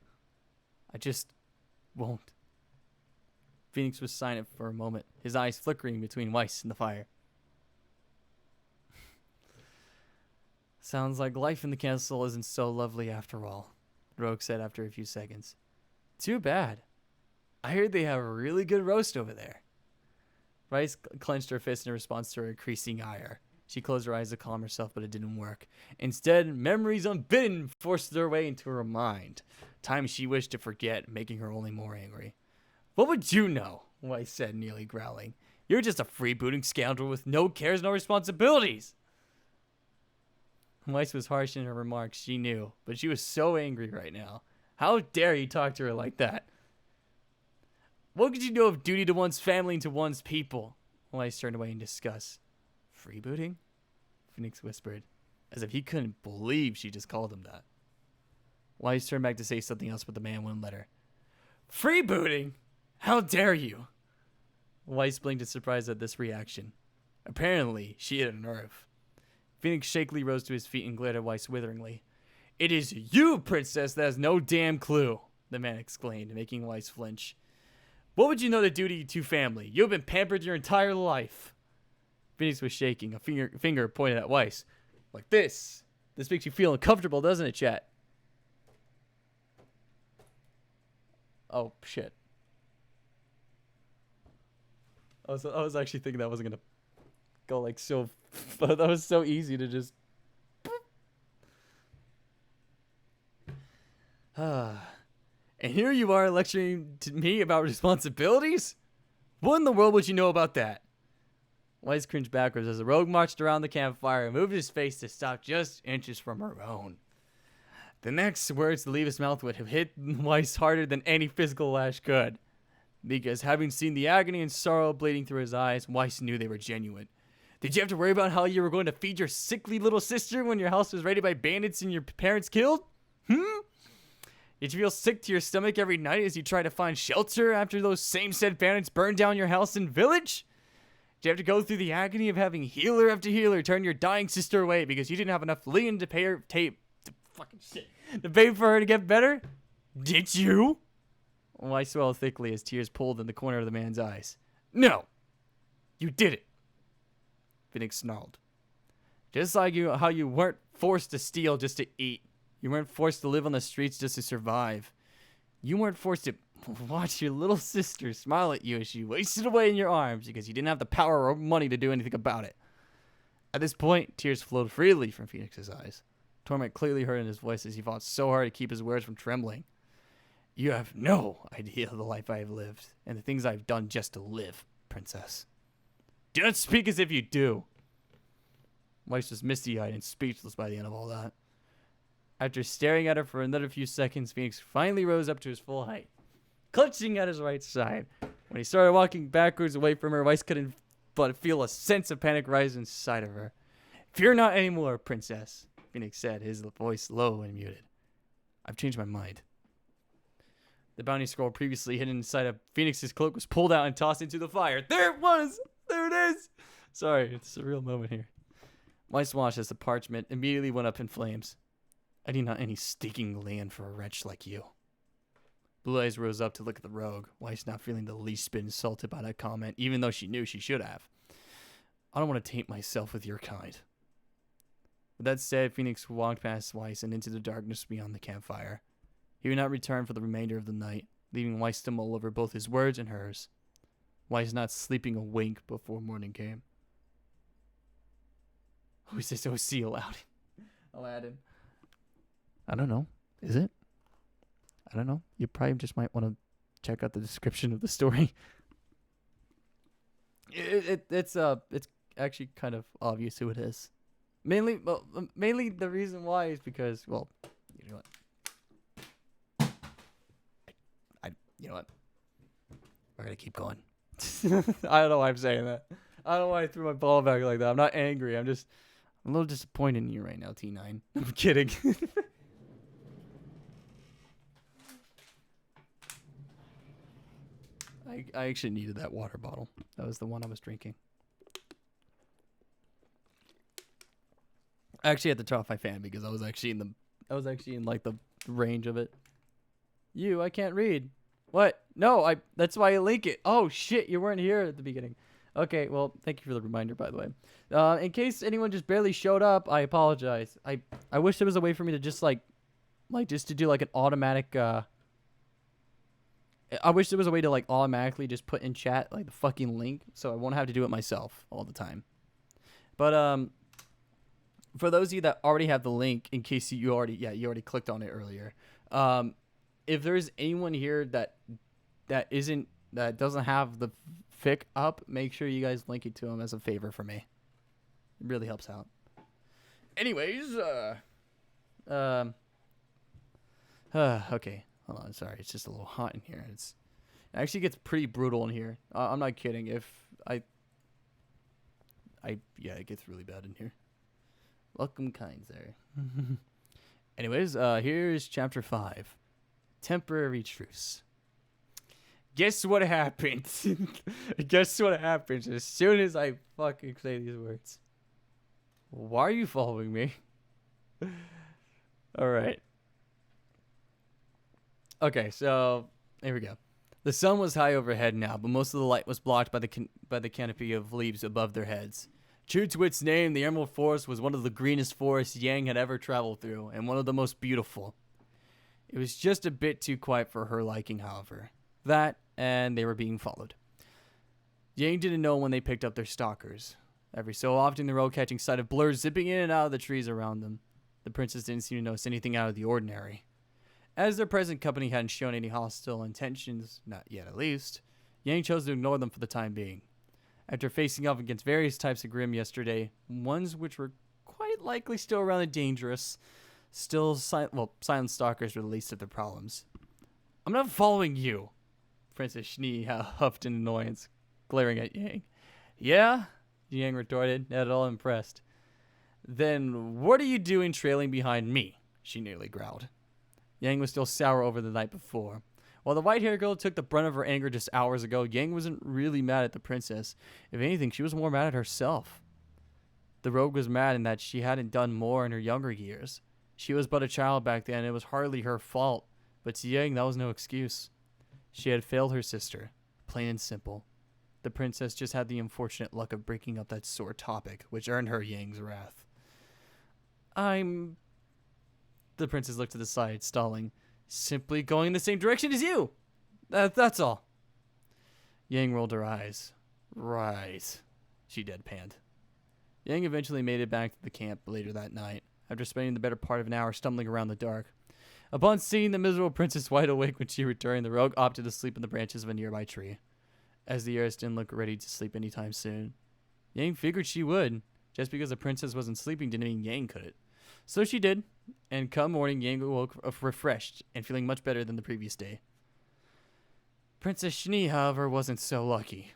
I just won't. Phoenix was silent for a moment, his eyes flickering between Weiss and the fire. Sounds like life in the castle isn't so lovely after all, Rogue said after a few seconds. Too bad. I heard they have a really good roast over there. Weiss clenched her fist in response to her increasing ire. She closed her eyes to calm herself, but it didn't work. Instead, memories unbidden forced their way into her mind. Times she wished to forget, making her only more angry. What would you know? Weiss said, nearly growling. You're just a freebooting scoundrel with no cares, no responsibilities. Weiss was harsh in her remarks, she knew, but she was so angry right now. How dare you talk to her like that? What could you know of duty to one's family and to one's people? Weiss turned away in disgust. Freebooting? Phoenix whispered, as if he couldn't believe she just called him that. Weiss turned back to say something else, but the man wouldn't let her. Freebooting? How dare you? Weiss blinked in surprise at this reaction. Apparently, she hit a nerve. Phoenix shakily rose to his feet and glared at Weiss witheringly. It is you, princess, that has no damn clue, the man exclaimed, making Weiss flinch. What would you know to duty to family? You've been pampered your entire life. Phoenix was shaking, a finger pointed at Weiss. Like this. This makes you feel uncomfortable, doesn't it, chat? Oh, shit. I was actually thinking that wasn't going to go like so... But that was so easy to just... And here you are lecturing to me about responsibilities? What in the world would you know about that? Weiss cringed backwards as the rogue marched around the campfire and moved his face to stop just inches from her own. The next words to leave his mouth would have hit Weiss harder than any physical lash could. Because having seen the agony and sorrow bleeding through his eyes, Weiss knew they were genuine. Did you have to worry about how you were going to feed your sickly little sister when your house was raided by bandits and your parents killed? Did you feel sick to your stomach every night as you tried to find shelter after those same said bandits burned down your house and village? Did you have to go through the agony of having healer after healer turn your dying sister away because you didn't have enough lien to pay her to pay for her to get better? Did you? Weiss swelled thickly as tears pulled in the corner of the man's eyes. No, you didn't. Phoenix snarled. Just like how you weren't forced to steal just to eat. You weren't forced to live on the streets just to survive. You weren't forced to watch your little sister smile at you as she wasted away in your arms because you didn't have the power or money to do anything about it. At this point, tears flowed freely from Phoenix's eyes. Torment clearly heard in his voice as he fought so hard to keep his words from trembling. You have no idea of the life I have lived and the things I have done just to live, princess. Do not speak as if you do. Weiss was misty-eyed and speechless by the end of all that. After staring at her for another few seconds, Phoenix finally rose up to his full height, clutching at his right side. When he started walking backwards away from her, Weiss couldn't but feel a sense of panic rise inside of her. Fear not anymore, princess, Phoenix said, his voice low and muted. I've changed my mind. The bounty scroll previously hidden inside of Phoenix's cloak was pulled out and tossed into the fire. There it was! There it is! Sorry, it's a real moment here. Weiss watched as the parchment immediately went up in flames. I need not any stinking land for a wretch like you. Blue Eyes rose up to look at the rogue, Weiss not feeling the least bit insulted by that comment, even though she knew she should have. I don't want to taint myself with your kind. With that said, Phoenix walked past Weiss and into the darkness beyond the campfire. He would not return for the remainder of the night, leaving Weiss to mull over both his words and hers. Weiss not sleeping a wink before morning came. Who is this OC Aladdin? I don't know. Is it? I don't know. You probably just might want to check out the description of the story. It's actually kind of obvious who it is. Mainly the reason why is because, well, you know what? You know what? We're gonna keep going. I don't know why I'm saying that. I don't know why I threw my ball back like that. I'm not angry. I'm a little disappointed in you right now, T9. I'm kidding. I actually needed that water bottle. That was the one I was drinking. I actually had to turn off my fan because I was actually in like the range of it. I can't read. What? No, that's why I link it. Oh shit, you weren't here at the beginning. Okay, well, thank you for the reminder, by the way. In case anyone just barely showed up, I apologize. I wish there was a way for me to just just to do like an automatic I wish there was a way to like automatically just put in chat like the fucking link so I won't have to do it myself all the time. But for those of you that already have the link, in case you already clicked on it earlier. If there's anyone here that doesn't have the fic up, make sure you guys link it to them as a favor for me. It really helps out. Anyways, okay. Hold on, sorry. It's just a little hot in here. It actually gets pretty brutal in here. I'm not kidding. It gets really bad in here. Welcome, kind sir. Anyways, here's chapter 5. Temporary truce. Guess what happens? Guess what happens as soon as I fucking say these words? Why are you following me? Alright. Okay, so here we go. The sun was high overhead now, but most of the light was blocked by the canopy of leaves above their heads. True to its name, the Emerald Forest was one of the greenest forests Yang had ever traveled through, and one of the most beautiful. It was just a bit too quiet for her liking, however. That, and they were being followed. Yang didn't know when they picked up their stalkers. Every so often, the road catching sight of blurs zipping in and out of the trees around them. The princess didn't seem to notice anything out of the ordinary. As their present company hadn't shown any hostile intentions, not yet at least, Yang chose to ignore them for the time being. After facing off against various types of Grimm yesterday, ones which were quite likely still rather dangerous, silent stalkers were the least of their problems. I'm not following you, Princess Schnee huffed in annoyance, glaring at Yang. Yeah? Yang retorted, not at all impressed. Then what are you doing trailing behind me? She nearly growled. Yang was still sour over the night before. While the white-haired girl took the brunt of her anger just hours ago, Yang wasn't really mad at the princess. If anything, she was more mad at herself. The rogue was mad in that she hadn't done more in her younger years. She was but a child back then, and it was hardly her fault. But to Yang, that was no excuse. She had failed her sister, plain and simple. The princess just had the unfortunate luck of breaking up that sore topic, which earned her Yang's wrath. The princess looked to the side, stalling. Simply going in the same direction as you. That's all. Yang rolled her eyes. Right, she deadpanned. Yang eventually made it back to the camp later that night, after spending the better part of an hour stumbling around the dark. Upon seeing the miserable princess wide awake when she returned, the rogue opted to sleep in the branches of a nearby tree, as the heiress didn't look ready to sleep anytime soon. Yang figured she would. Just because the princess wasn't sleeping didn't mean Yang couldn't. So she did, and come morning, Yang awoke refreshed and feeling much better than the previous day. Princess Schnee, however, wasn't so lucky.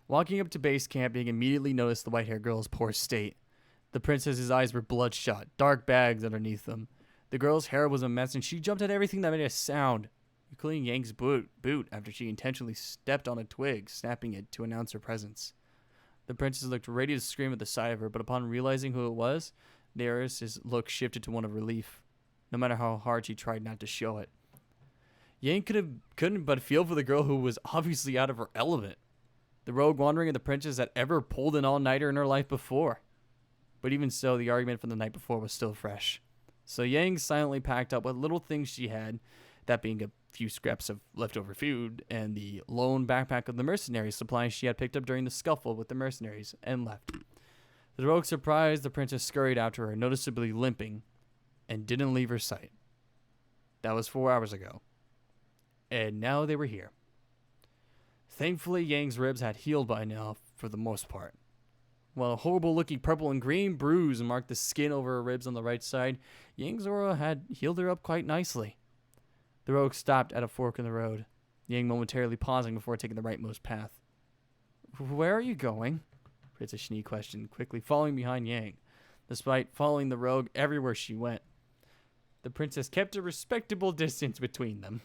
Walking up to base camp, Yang immediately noticed the white-haired girl's poor state. The princess's eyes were bloodshot, dark bags underneath them. The girl's hair was a mess, and she jumped at everything that made a sound, including Yang's boot after she intentionally stepped on a twig, snapping it to announce her presence. The princess looked ready to scream at the sight of her, but upon realizing who it was, the heiress's look shifted to one of relief, no matter how hard she tried not to show it. Yang couldn't but feel for the girl who was obviously out of her element. The rogue wandering of the princess had ever pulled an all-nighter in her life before. But even so, the argument from the night before was still fresh. So Yang silently packed up what little things she had, that being a few scraps of leftover food and the lone backpack of the mercenaries supplies she had picked up during the scuffle with the mercenaries, and left. The rogue, surprised, the princess scurried after her, noticeably limping, and didn't leave her sight. That was 4 hours ago. And now they were here. Thankfully, Yang's ribs had healed by now, for the most part. While a horrible-looking purple and green bruise marked the skin over her ribs on the right side, Yang's aura had healed her up quite nicely. The rogue stopped at a fork in the road, Yang momentarily pausing before taking the rightmost path. Where are you going? Princess Schnee questioned, quickly following behind Yang, despite following the rogue everywhere she went. The princess kept a respectable distance between them.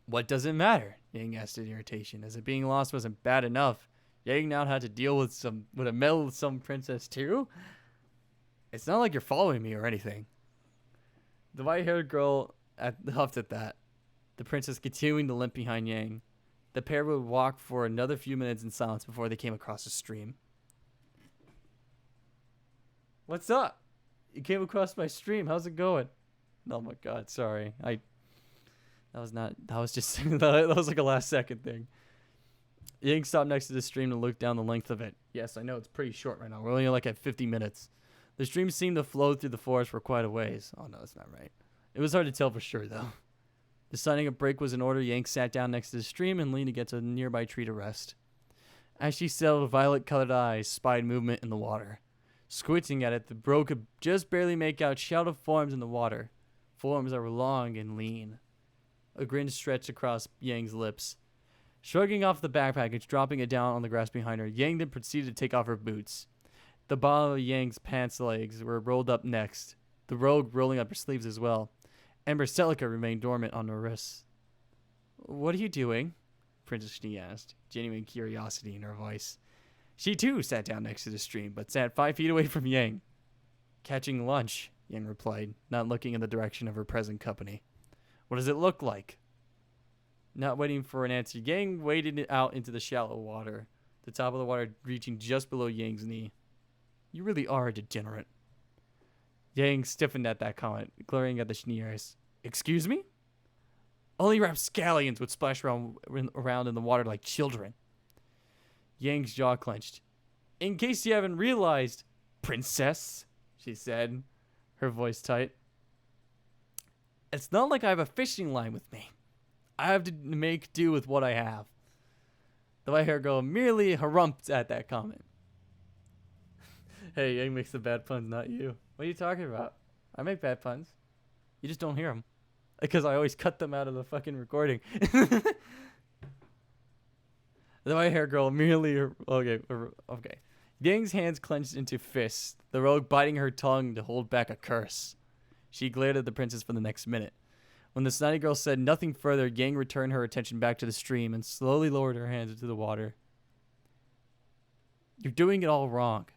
What does it matter? Yang asked in irritation. As if being lost wasn't bad enough, Yang now had to deal with a meddlesome princess too? It's not like you're following me or anything. The white-haired girl huffed at that, the princess continuing to limp behind Yang. The pair would walk for another few minutes in silence before they came across a stream. What's up? You came across my stream. How's it going? Oh my god, sorry. That was like a last second thing. Yang stopped next to the stream and looked down the length of it. Yes, I know it's pretty short right now. We're only like at 50 minutes. The stream seemed to flow through the forest for quite a ways. Oh no, that's not right. It was hard to tell for sure though. Deciding a break was in order, Yang sat down next to the stream and leaned against a nearby tree to rest. As she settled, violet-colored eyes spied movement in the water. Squinting at it, the bro could just barely make out shadow forms in the water. Forms that were long and lean. A grin stretched across Yang's lips. Shrugging off the backpack and dropping it down on the grass behind her, Yang then proceeded to take off her boots. The bottom of Yang's pants legs were rolled up next, the robe rolling up her sleeves as well. And Bercelica remained dormant on her wrists. What are you doing? Princess Schnee asked, genuine curiosity in her voice. She too sat down next to the stream, but sat 5 feet away from Yang. Catching lunch, Yang replied, not looking in the direction of her present company. What does it look like? Not waiting for an answer, Yang waded out into the shallow water, the top of the water reaching just below Yang's knee. You really are a degenerate. Yang stiffened at that comment, glaring at the Schneers. Excuse me? Only rapscallions would splash around in the water like children. Yang's jaw clenched. In case you haven't realized, princess, she said, her voice tight. It's not like I have a fishing line with me. I have to make do with what I have. The white-haired girl merely harumphed at that comment. Hey, Yang makes the bad puns, not you. What are you talking about? I make bad puns. You just don't hear them. Because I always cut them out of the fucking recording. The white-haired girl merely... Okay. Yang's hands clenched into fists, the rogue biting her tongue to hold back a curse. She glared at the princess for the next minute. When the snotty girl said nothing further, Yang returned her attention back to the stream and slowly lowered her hands into the water. You're doing it all wrong.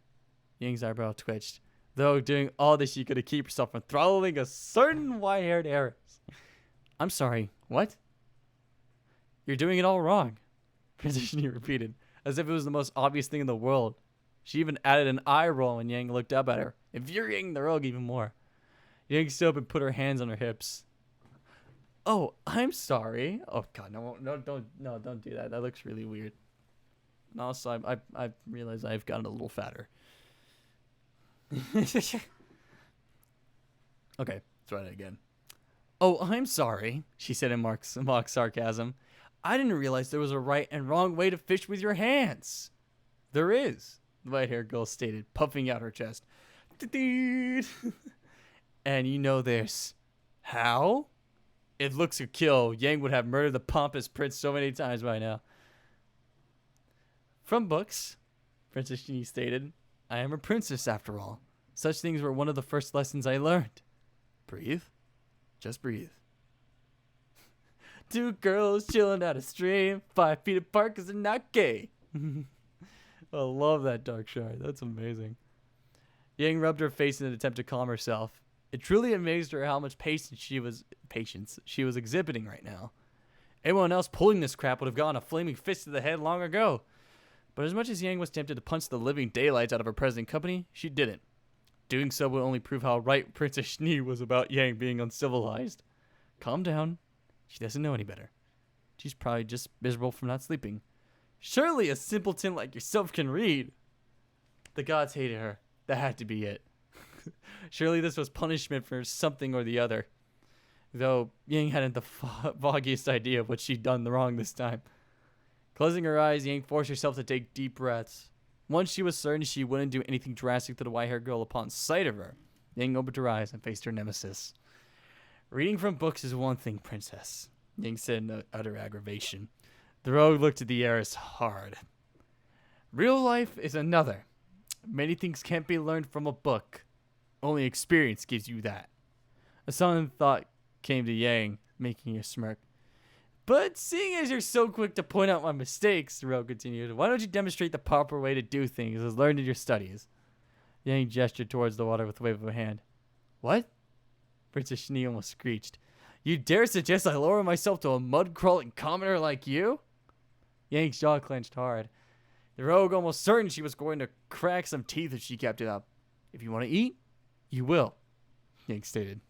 Yang's eyebrow twitched, though doing all that she could to keep herself from throttling a certain white-haired heiress. I'm sorry, what? You're doing it all wrong, Princess Schnee repeated, as if it was the most obvious thing in the world. She even added an eye roll when Yang looked up at her, infuriating the rogue even more. Yang stood up and put her hands on her hips. Oh, I'm sorry. Oh god, don't do that. That looks really weird. And also, I realize I've gotten a little fatter. Okay, try that again. Oh, I'm sorry, she said in mock sarcasm. I didn't realize there was a right and wrong way to fish with your hands. There is, the white-haired girl stated, puffing out her chest. And you know this. How? If looks could kill, Yang would have murdered the pompous prince so many times by now. From books, Princess Schnee stated, I am a princess after all. Such things were one of the first lessons I learned. Breathe. Just breathe. Two girls chilling at a stream, 5 feet apart because they're not gay. I love that dark shard. That's amazing. Yang rubbed her face in an attempt to calm herself. It truly amazed her how much patience she was exhibiting right now. Anyone else pulling this crap would have gotten a flaming fist to the head long ago. But as much as Yang was tempted to punch the living daylights out of her present company, she didn't. Doing so would only prove how right Princess Schnee was about Yang being uncivilized. Calm down. She doesn't know any better. She's probably just miserable from not sleeping. Surely a simpleton like yourself can read. The gods hated her. That had to be it. Surely this was punishment for something or the other. Though Yang hadn't the foggiest idea of what she'd done wrong this time. Closing her eyes, Yang forced herself to take deep breaths. Once she was certain she wouldn't do anything drastic to the white-haired girl upon sight of her, Yang opened her eyes and faced her nemesis. Reading from books is one thing, princess, Yang said in utter aggravation. The rogue looked at the heiress hard. Real life is another. Many things can't be learned from a book. Only experience gives you that. A sudden thought came to Yang, making her smirk. But seeing as you're so quick to point out my mistakes, the rogue continued, why don't you demonstrate the proper way to do things as learned in your studies? Yang gestured towards the water with a wave of a hand. What? Princess Schnee almost screeched. You dare suggest I lower myself to a mud-crawling commoner like you? Yang's jaw clenched hard. The rogue almost certain she was going to crack some teeth if she kept it up. If you want to eat, you will, Yang stated.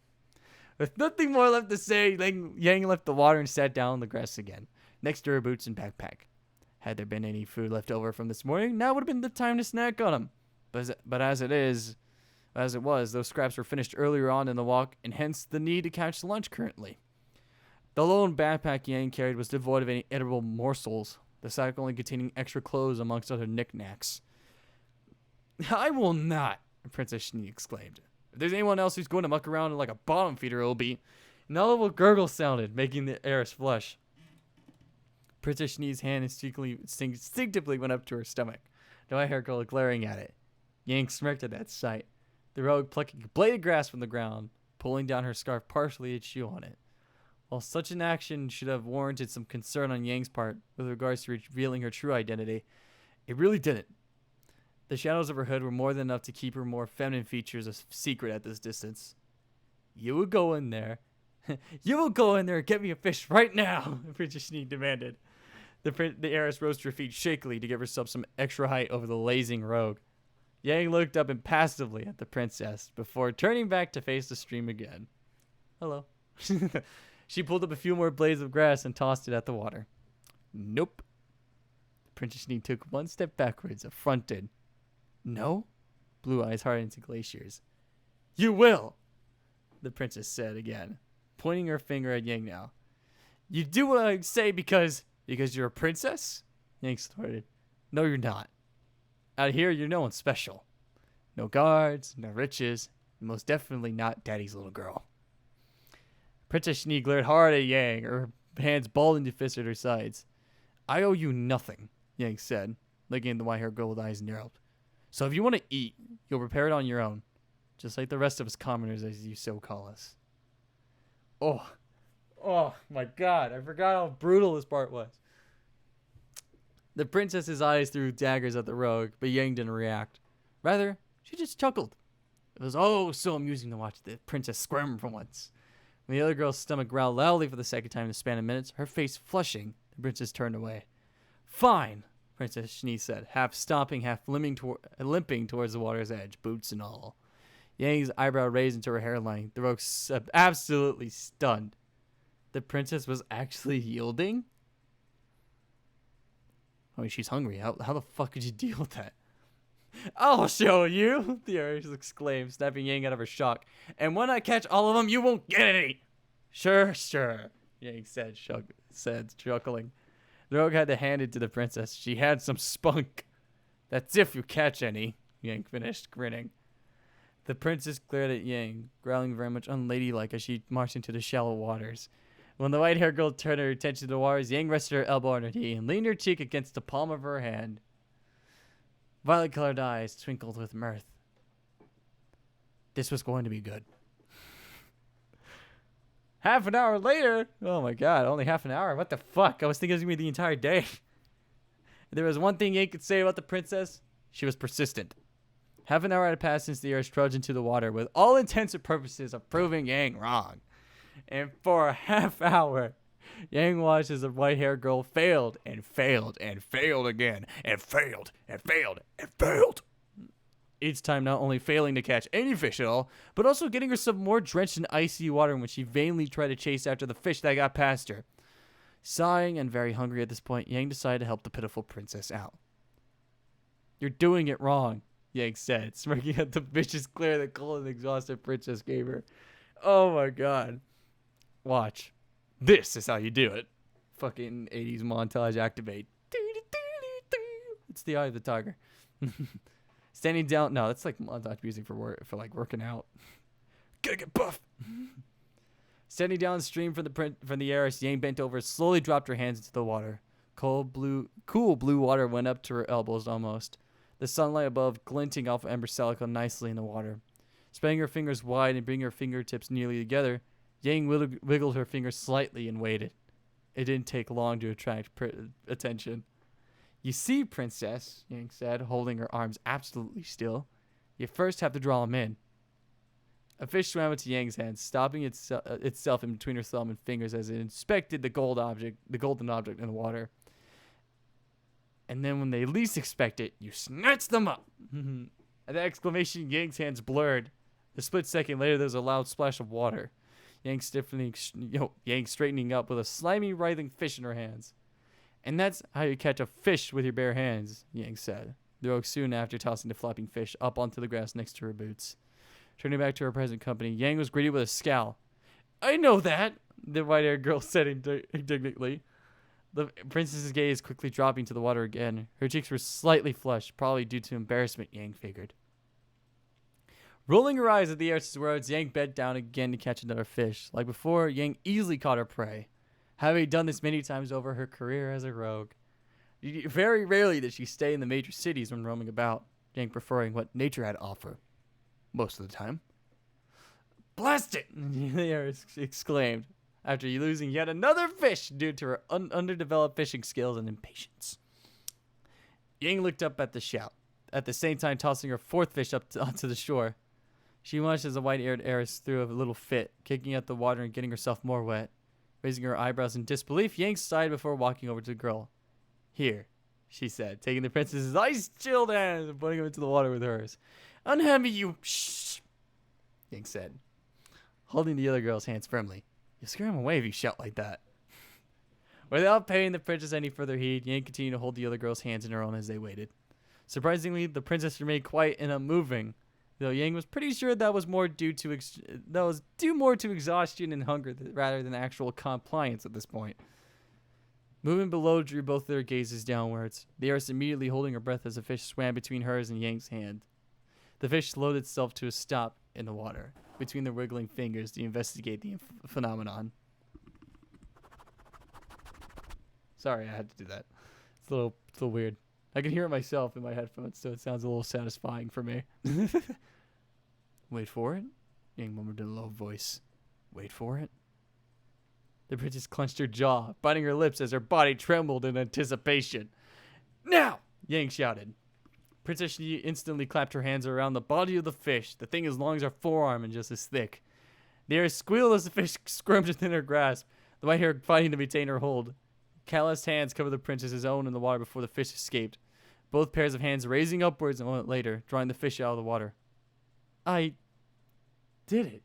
With nothing more left to say, Yang left the water and sat down on the grass again, next to her boots and backpack. Had there been any food left over from this morning, now would have been the time to snack on them. But as it was, those scraps were finished earlier on in the walk, and hence the need to catch lunch currently. The lone backpack Yang carried was devoid of any edible morsels, the sack only containing extra clothes amongst other knickknacks. I will not, Princess Schnee exclaimed. If there's anyone else who's going to muck around like a bottom feeder, it'll be. An audible gurgle sounded, making the heiress flush. Princess Schnee's hand instinctively went up to her stomach, the white hair girl glaring at it. Yang smirked at that sight, the rogue plucking a blade of grass from the ground, pulling down her scarf partially to chew on it. While such an action should have warranted some concern on Yang's part with regards to revealing her true identity, it really didn't. The shadows of her hood were more than enough to keep her more feminine features a secret at this distance. You will go in there. You will go in there and get me a fish right now, Princess Schnee demanded. The heiress rose to her feet shakily to give herself some extra height over the lazing rogue. Yang looked up impassively at the princess before turning back to face the stream again. Hello. She pulled up a few more blades of grass and tossed it at the water. Nope. Princess Schnee took one step backwards, affronted. No? Blue eyes hardened into glaciers. You will, the princess said again, pointing her finger at Yang now. You do what I say because you're a princess? Yang snorted. No, you're not. Out here, you're no one special. No guards, no riches, and most definitely not Daddy's little girl. Princess Schnee glared hard at Yang, her hands balled into fists at her sides. I owe you nothing, Yang said, looking at the white-haired girl with eyes narrowed. So if you want to eat, you'll prepare it on your own, just like the rest of us commoners, as you so call us. Oh my God, I forgot how brutal this part was. The princess's eyes threw daggers at the rogue, but Yang didn't react. Rather, she just chuckled. It was so amusing to watch the princess squirm for once. When the other girl's stomach growled loudly for the second time in the span of minutes, her face flushing, the princess turned away. Fine, Princess Schnee said, half stomping, half limping towards the water's edge, boots and all. Yang's eyebrow raised into her hairline, the rogue absolutely stunned. The princess was actually yielding? I mean, she's hungry. How the fuck could you deal with that? I'll show you, the heiress exclaimed, snapping Yang out of her shock. And when I catch all of them, you won't get any. Sure, Yang said, chuckling. The rogue had to hand it to the princess. She had some spunk. That's if you catch any, Yang finished, grinning. The princess glared at Yang, growling very much unladylike as she marched into the shallow waters. When the white-haired girl turned her attention to the waters, Yang rested her elbow on her knee and leaned her cheek against the palm of her hand. Violet-colored eyes twinkled with mirth. This was going to be good. Half an hour later? Oh my God, only half an hour? What the fuck? I was thinking it was going to be the entire day. If there was one thing Yang could say about the princess, she was persistent. Half an hour had passed since the heiress trudged into the water with all intents and purposes of proving Yang wrong. And for a half hour, Yang watched as the white-haired girl failed and failed and failed again and failed and failed and failed. Each time not only failing to catch any fish at all, but also getting herself more drenched in icy water when she vainly tried to chase after the fish that got past her. Sighing and very hungry at this point, Yang decided to help the pitiful princess out. You're doing it wrong, Yang said, smirking at the vicious glare the cold and exhausted princess gave her. Oh my God. Watch. This is how you do it. Fucking 80s montage activate. It's the Eye of the Tiger. Standing down. No, that's like montage music for like working out. Gotta get buff. Standing downstream from the heiress, Yang bent over, slowly dropped her hands into the water. Cool blue water went up to her elbows almost. The sunlight above glinting off ember silica nicely in the water. Spreading her fingers wide and bringing her fingertips nearly together, Yang wiggled her fingers slightly and waited. it didn't take long to attract attention. You see, princess, Yang said, holding her arms absolutely still. You first have to draw him in. A fish swam into Yang's hand, stopping itself in between her thumb and fingers as it inspected the golden object in the water. And then when they least expect it, you snatch them up. At the exclamation, Yang's hands blurred. A split second later, there was a loud splash of water. Yang straightening up with a slimy, writhing fish in her hands. And that's how you catch a fish with your bare hands, Yang said. The rogue soon after tossing the flapping fish up onto the grass next to her boots. Turning back to her present company, Yang was greeted with a scowl. I know that, the white-haired girl said indignantly. The princess's gaze quickly dropping to the water again. Her cheeks were slightly flushed, probably due to embarrassment, Yang figured. Rolling her eyes at the heiress's words, Yang bent down again to catch another fish. Like before, Yang easily caught her prey, having done this many times over her career as a rogue. Very rarely did she stay in the major cities when roaming about, Yang preferring what nature had to offer. Most of the time. Blast it! The heiress exclaimed, after losing yet another fish due to her underdeveloped fishing skills and impatience. Yang looked up at the shout, at the same time tossing her fourth fish up onto the shore. She watched as the white-haired heiress threw a little fit, kicking at the water and getting herself more wet. Raising her eyebrows in disbelief, Yang sighed before walking over to the girl. Here, she said, taking the princess's ice-chilled hands and putting them into the water with hers. Unhand me, you shh, Yang said, holding the other girl's hands firmly. You'll scare him away if you shout like that. Without paying the princess any further heed, Yang continued to hold the other girl's hands in her own as they waited. Surprisingly, the princess remained quiet and unmoving, though Yang was pretty sure that was due more to exhaustion and hunger rather than actual compliance at this point. Moving below drew both their gazes downwards, the heiress immediately holding her breath as a fish swam between hers and Yang's hand. The fish slowed itself to a stop in the water, between their wiggling fingers to investigate the phenomenon. Sorry, I had to do that. It's a little weird. I can hear it myself in my headphones, so it sounds a little satisfying for me. Wait for it? Yang murmured in a low voice. Wait for it? The princess clenched her jaw, biting her lips as her body trembled in anticipation. Now! Yang shouted. Princess Shi instantly clapped her hands around the body of the fish, the thing as long as her forearm and just as thick. The air squealed as the fish squirmed within her grasp, the white hair fighting to maintain her hold. Calloused hands covered the princess's own in the water before the fish escaped, both pairs of hands raising upwards a moment later, drawing the fish out of the water. I did it,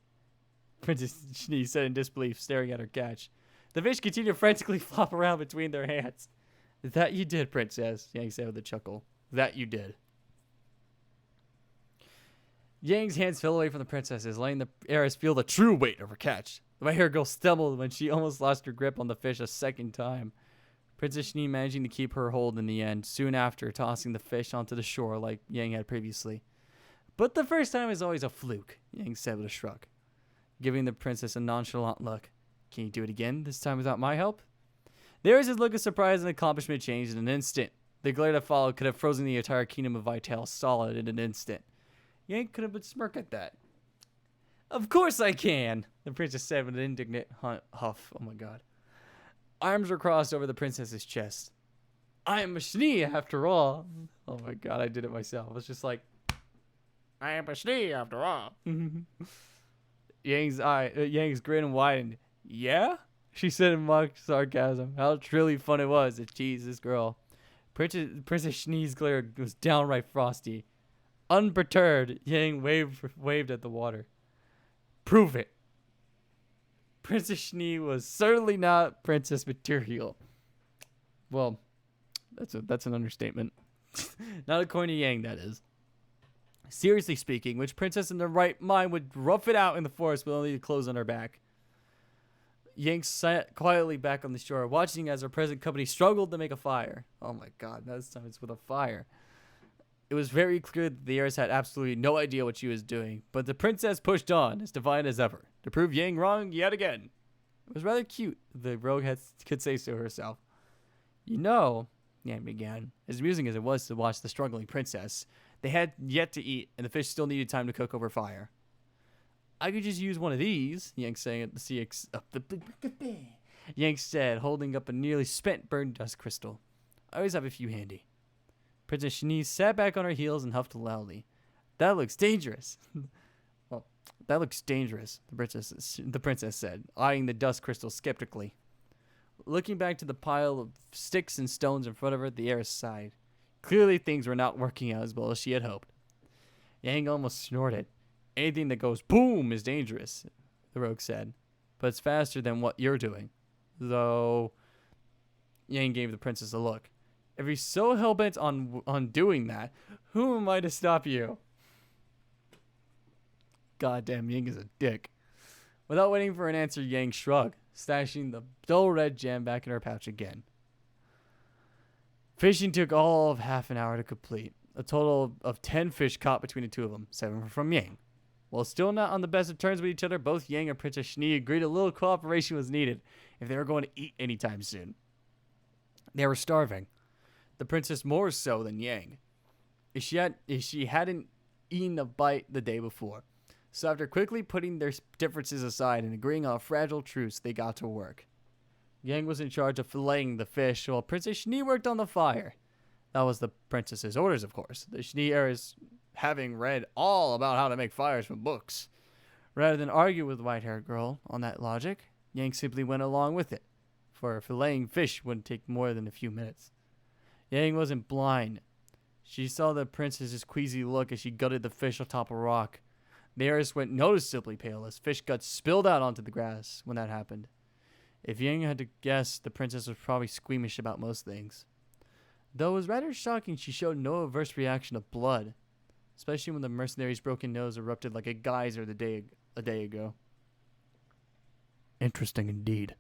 Princess Shi said in disbelief, staring at her catch. The fish continued to frantically flop around between their hands. That you did, princess, Yang said with a chuckle. That you did. Yang's hands fell away from the princess's, letting the heiress feel the true weight of her catch. The white-haired girl stumbled when she almost lost her grip on the fish a second time. Princess Shi managing to keep her hold in the end, soon after tossing the fish onto the shore like Yang had previously. But the first time is always a fluke, Yang said with a shrug, giving the princess a nonchalant look. Can you do it again, this time without my help? The heiress's look of surprise and accomplishment changed in an instant. The glare that followed could have frozen the entire kingdom of Vital solid in an instant. Yang could have but smirk at that. Of course I can, the princess said with an indignant huff. Oh my god. Arms were crossed over the princess's chest. I am a Shni after all. Oh my god, I did it myself. I was just like, I am a Shni after all. Yang's grin widened. Yeah? She said in mock sarcasm. How truly fun it was to tease this girl. Princess Shni's glare was downright frosty. Unperturbed, Yang waved at the water. Prove it. Princess Shni was certainly not princess material. Well, that's an understatement. Not according to Yang, that is. Seriously speaking, which princess in their right mind would rough it out in the forest with only the clothes on her back? Yang sat quietly back on the shore, watching as her present company struggled to make a fire. Oh my god, this time it's with a fire. It was very clear that the heiress had absolutely no idea what she was doing, but the princess pushed on, as defiant as ever, to prove Yang wrong yet again. It was rather cute, the rogue could say so herself. You know, Yang began, as amusing as it was to watch the struggling princess, they had yet to eat, and the fish still needed time to cook over fire. I could just use one of these, Yang saying at the Yang said, holding up a nearly spent burned dust crystal. I always have a few handy. Princess Shani sat back on her heels and huffed loudly. That looks dangerous. Well, that looks dangerous, the princess said, eyeing the dust crystal skeptically. Looking back to the pile of sticks and stones in front of her, the heiress sighed. Clearly things were not working out as well as she had hoped. Yang almost snorted. Anything that goes boom is dangerous, the rogue said. But it's faster than what you're doing. Though, Yang gave the princess a look. If you're so hell-bent on doing that, who am I to stop you? Goddamn, Yang is a dick. Without waiting for an answer, Yang shrugged, stashing the dull red gem back in her pouch again. Fishing took all of half an hour to complete. A total of 10 fish caught between the two of them, 7 from Yang. While still not on the best of terms with each other, both Yang and Princess Shani agreed a little cooperation was needed if they were going to eat anytime soon. They were starving. The princess more so than Yang, if she hadn't eaten a bite the day before. So after quickly putting their differences aside and agreeing on a fragile truce, they got to work. Yang was in charge of filleting the fish, while Princess Shani worked on the fire. That was the princess's orders, of course. The Shani heirs having read all about how to make fires from books. Rather than argue with the white-haired girl on that logic, Yang simply went along with it, for filleting fish wouldn't take more than a few minutes. Yang wasn't blind. She saw the princess's queasy look as she gutted the fish atop a rock. The heiress went noticeably pale as fish guts spilled out onto the grass when that happened. If Yang had to guess, the princess was probably squeamish about most things. Though it was rather shocking she showed no adverse reaction of blood, especially when the mercenary's broken nose erupted like a geyser a day ago. Interesting indeed.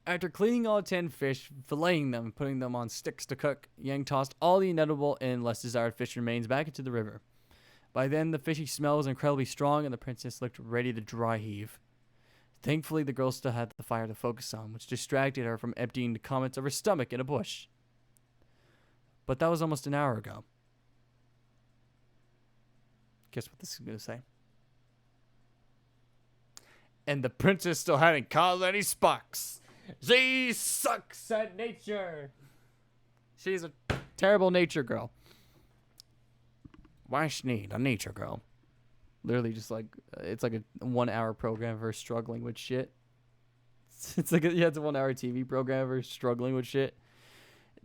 After cleaning all 10 fish, filleting them, and putting them on sticks to cook, Yang tossed all the inedible and less desired fish remains back into the river. By then, the fishy smell was incredibly strong, and the princess looked ready to dry heave. Thankfully, the girl still had the fire to focus on, which distracted her from emptying the contents of her stomach in a bush. But that was almost an hour ago. Guess what this is going to say? And the princess still hadn't caused any sparks. She sucks at nature. She's a terrible nature girl. Why she need a nature girl? Literally just like, it's like a 1 hour program of her struggling with shit. It's like, it's a 1 hour TV program of her struggling with shit.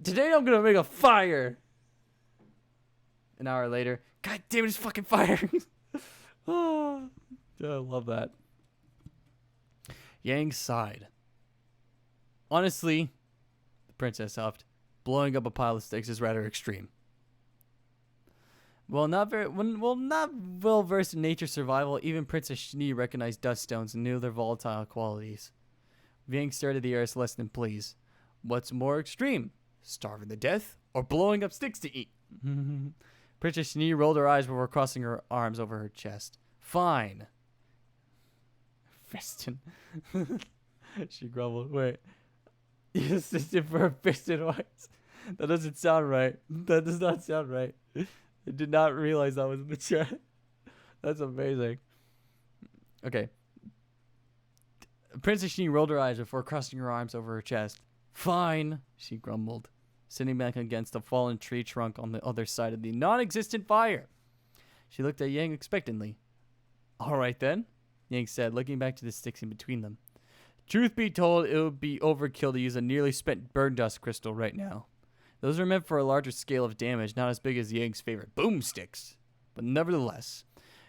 Today I'm going to make a fire. An hour later, God damn it, it's fucking fire. Oh, I love that. Yang sighed. Honestly, the princess huffed, blowing up a pile of sticks is rather extreme. Not well versed in nature survival, even Princess Shani recognized dust stones and knew their volatile qualities. Yang stared at the heiress less than pleased. What's more extreme? Starving to death or blowing up sticks to eat? Princess Shani rolled her eyes before crossing her arms over her chest. Fine. Fistin. She grumbled. Wait. You assisted for a fisted voice? That doesn't sound right. That does not sound right. I did not realize that was in the chat. That's amazing. Okay. Princess Shani rolled her eyes before crossing her arms over her chest. Fine, she grumbled, sitting back against a fallen tree trunk on the other side of the non-existent fire. She looked at Yang expectantly. All right then, Yang said, looking back to the sticks in between them. Truth be told, it would be overkill to use a nearly spent burn dust crystal right now. Those are meant for a larger scale of damage, not as big as Yang's favorite boomsticks. But nevertheless,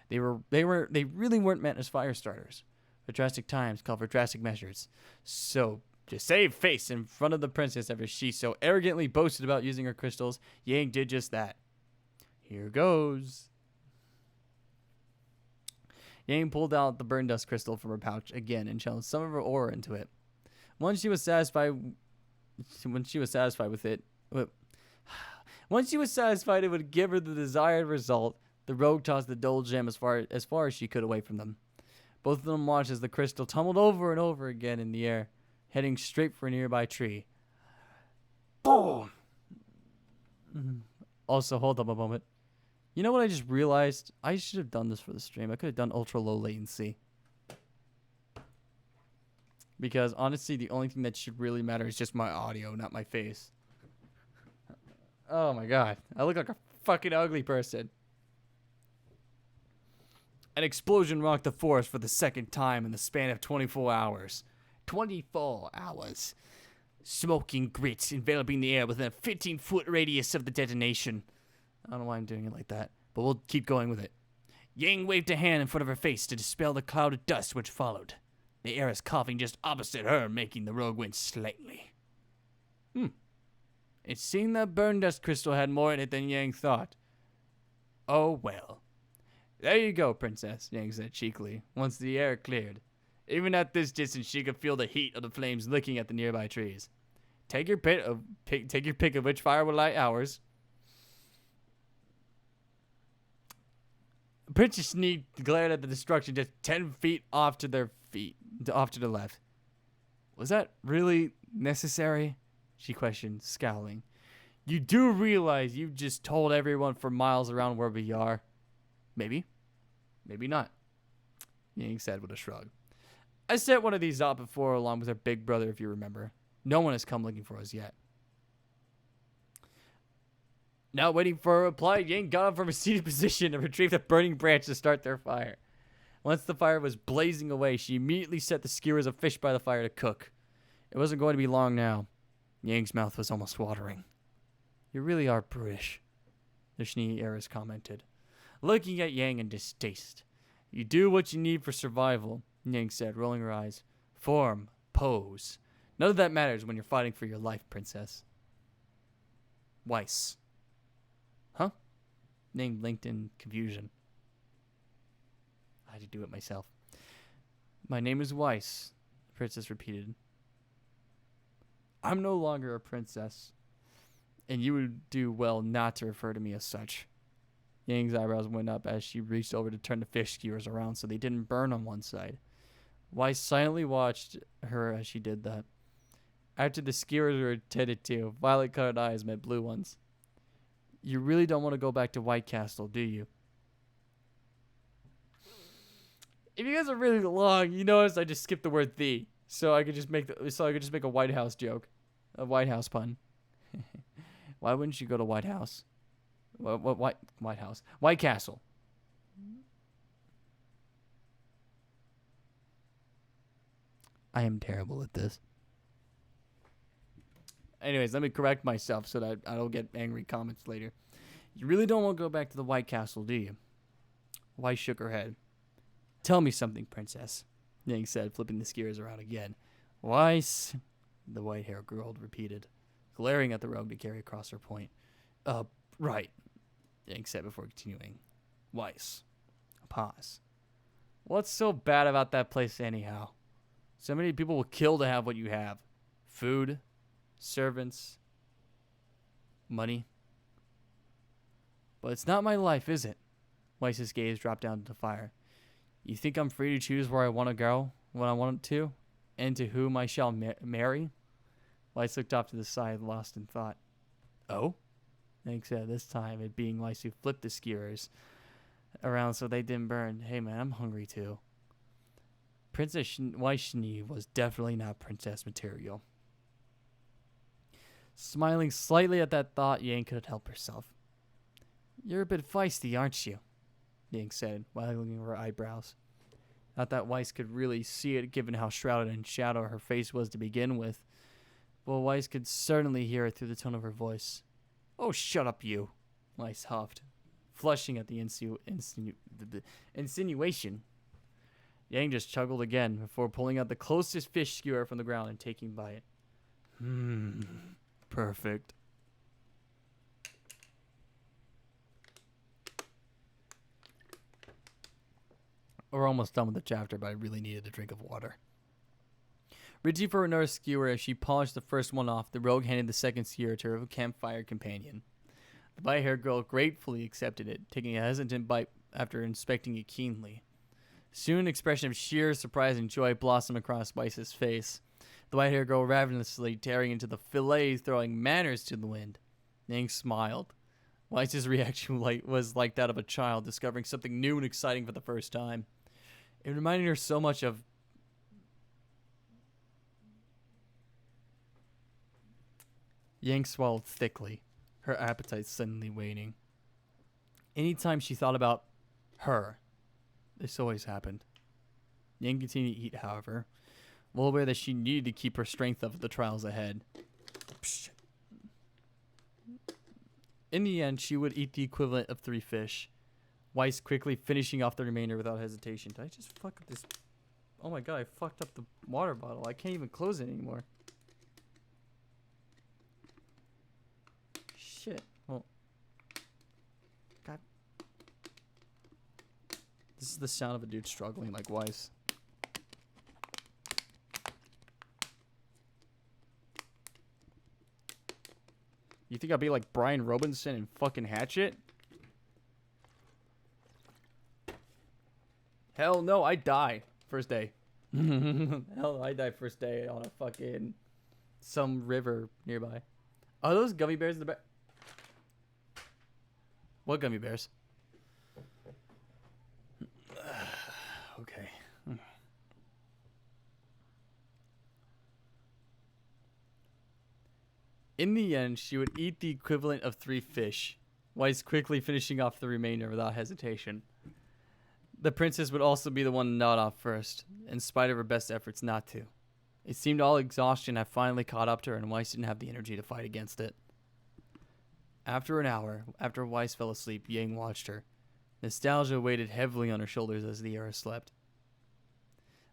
they really weren't meant as fire starters. For drastic times call for drastic measures. So, to save face in front of the princess after she so arrogantly boasted about using her crystals, Yang did just that. Here goes. Yang pulled out the burn dust crystal from her pouch again and channeled some of her aura into it. Once she was satisfied with it, once she was satisfied it would give her the desired result, the rogue tossed the dull gem as far as she could away from them. Both of them watched as the crystal tumbled over and over again in the air, heading straight for a nearby tree. Boom! Also, hold up a moment. You know what I just realized? I should have done this for the stream. I could have done ultra low latency. Because honestly, the only thing that should really matter is just my audio, not my face. Oh my god. I look like a fucking ugly person. An explosion rocked the forest for the second time in the span of 24 hours. 24 hours. Smoking grits enveloping the air within a 15-foot radius of the detonation. I don't know why I'm doing it like that, but we'll keep going with it. Yang waved a hand in front of her face to dispel the cloud of dust which followed. The air is coughing just opposite her, making the rogue wince slightly. It seemed that burn dust crystal had more in it than Yang thought. Oh well. There you go, princess, Yang said cheekily, once the air cleared. Even at this distance, she could feel the heat of the flames licking at the nearby trees. Take your pick of which fire will light ours. Princess Sneak glared at the destruction just 10 feet off to the left. Was that really necessary? She questioned, scowling. You do realize you just told everyone for miles around where we are? Maybe. Maybe not, Yang said with a shrug. I set one of these out before along with her big brother, if you remember. No one has come looking for us yet. Not waiting for a reply, Yang got up from her seated position and retrieved a burning branch to start their fire. Once the fire was blazing away, she immediately set the skewers of fish by the fire to cook. It wasn't going to be long now. Yang's mouth was almost watering. You really are brutish, the Schnee heiress commented, looking at Yang in distaste. You do what you need for survival, Yang said, rolling her eyes. Form, pose. None of that matters when you're fighting for your life, princess. Weiss. Huh? Yang blinked in confusion. I had to do it myself. My name is Weiss, the princess repeated. I'm no longer a princess, and you would do well not to refer to me as such. Yang's eyebrows went up as she reached over to turn the fish skewers around so they didn't burn on one side. Weiss silently watched her as she did that. After the skewers were attended to, violet-colored eyes met blue ones. You really don't want to go back to White Castle, do you? If you guys are really long, you notice I just skipped the word "the," so I could just make a White House joke, a White House pun. Why wouldn't you go to White House? What White House? White Castle. I am terrible at this. Anyways, let me correct myself so that I don't get angry comments later. You really don't want to go back to the White Castle, do you? Weiss shook her head. Tell me something, princess, Yang said, flipping the skewers around again. Weiss, the white-haired girl repeated, glaring at the rogue to carry across her point. Right, Yang said before continuing. Weiss. A pause. What's so bad about that place anyhow? So many people will kill to have what you have. Food, servants, money. But it's not my life, is it? Weiss's gaze dropped down to the fire. You think I'm free to choose where I want to go, when I want to, and to whom I shall marry? Weiss looked off to the side, lost in thought. Oh? Hank said, this time it being Weiss who flipped the skewers around so they didn't burn. Hey man, I'm hungry too. Princess Weiss was definitely not princess material. Smiling slightly at that thought, Yang couldn't help herself. You're a bit feisty, aren't you? Yang said, waggling her eyebrows. Not that Weiss could really see it, given how shrouded in shadow her face was to begin with. But Weiss could certainly hear it through the tone of her voice. Oh, shut up, you, Weiss huffed, flushing at the insinuation. Yang just chuckled again before pulling out the closest fish skewer from the ground and taking by it. Perfect. We're almost done with the chapter, but I really needed a drink of water. Reaching for another skewer as she polished the first one off, the rogue handed the second skewer to her campfire companion. The white-haired girl gratefully accepted it, taking a hesitant bite after inspecting it keenly. Soon an expression of sheer surprise and joy blossomed across Weiss's face. The white-haired girl ravenously tearing into the fillet, throwing manners to the wind. Yang smiled. Weiss's reaction was like that of a child discovering something new and exciting for the first time. It reminded her so much of Yang swallowed thickly, her appetite suddenly waning. Anytime she thought about her, this always happened. Yang continued to eat, however, well aware that she needed to keep her strength up for the trials ahead. In the end, she would eat the equivalent of 3 fish, Weiss quickly finishing off the remainder without hesitation. Did I just fuck up this? Oh my god, I fucked up the water bottle. I can't even close it anymore. Shit. Well, God. This is the sound of a dude struggling like Weiss. You think I'll be like Brian Robinson and fucking Hatchet? Hell no, I die first day. Hell no, I die first day on a fucking some river nearby. Are those gummy bears in the back? What gummy bears? Okay. In the end, she would eat the equivalent of 3 fish, Weiss quickly finishing off the remainder without hesitation. The princess would also be the one to nod off first, in spite of her best efforts not to. It seemed all exhaustion had finally caught up to her, and Weiss didn't have the energy to fight against it. After an hour, after Weiss fell asleep, Yang watched her. Nostalgia weighed heavily on her shoulders as the heir slept.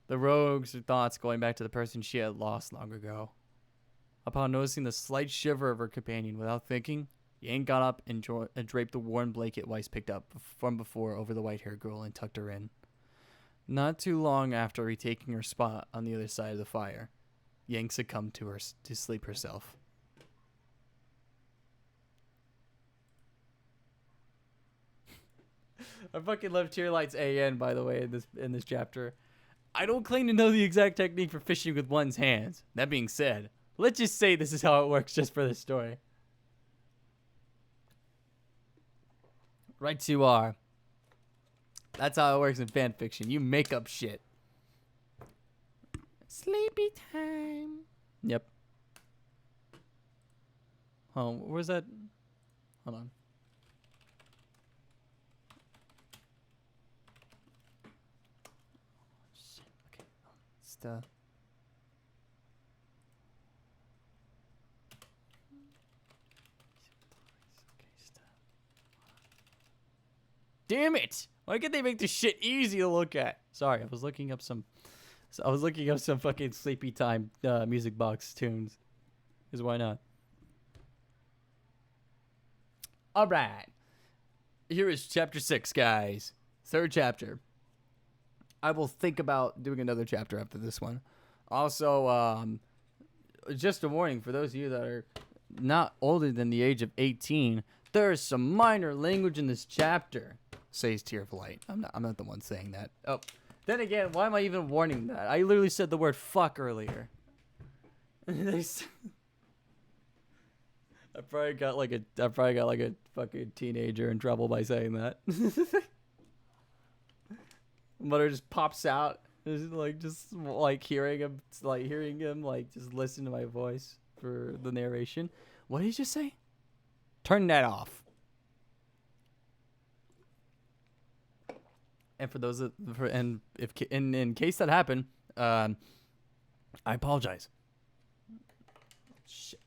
The rogue's thoughts going back to the person she had lost long ago. Upon noticing the slight shiver of her companion, without thinking, Yang got up and draped the worn blanket Weiss picked up from before over the white-haired girl and tucked her in. Not too long after retaking her spot on the other side of the fire, Yang succumbed to sleep herself. I fucking love Cheerlight's AN, by the way, in this chapter. I don't claim to know the exact technique for fishing with one's hands. That being said, let's just say this is how it works just for this story. Right you are. That's how it works in fanfiction. You make up shit. Sleepy time. Yep. Oh, where's that? Hold on. Shit. Okay. Stuff. Damn it! Why can't they make this shit easy to look at? Sorry, I was looking up some fucking sleepy time music box tunes. Cause why not? All right, here is chapter 6, guys. 3rd chapter. I will think about doing another chapter after this one. Also, just a warning for those of you that are not older than the age of 18. There is some minor language in this chapter. Says Tear of Light. I'm not the one saying that. Oh, then again, why am I even warning that? I literally said the word fuck earlier. I probably got like a fucking teenager in trouble by saying that. Mother just pops out, just hearing him, just listen to my voice for the narration. What did he just say? Turn that off. And for those in case that happened, I apologize. Shit.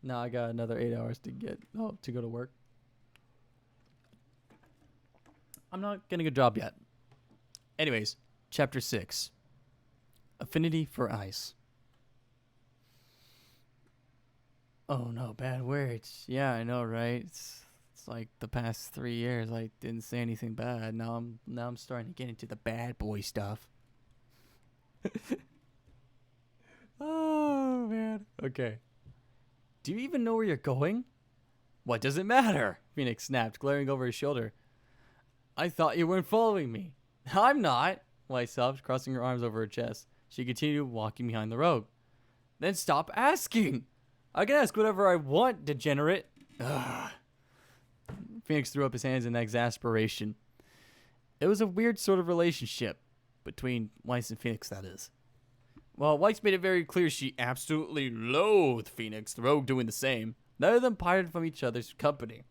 Now I got another 8 hours to go to work. I'm not getting a job yet. Anyways, chapter 6. Affinity for ice. Oh no, bad words. Yeah, I know, right? It's like the past 3 years I didn't say anything bad. Now I'm starting to get into the bad boy stuff. Oh man. Okay. Do you even know where you're going? What does it matter? Phoenix snapped, glaring over his shoulder. I thought you weren't following me. I'm not. Weiss sobbed, crossing her arms over her chest. She continued walking behind the rogue. Then stop asking. I can ask whatever I want, degenerate. Ugh. Phoenix threw up his hands in exasperation. It was a weird sort of relationship between Weiss and Phoenix, that is. While Weiss made it very clear she absolutely loathed Phoenix, the rogue doing the same. Neither of them parted from each other's company.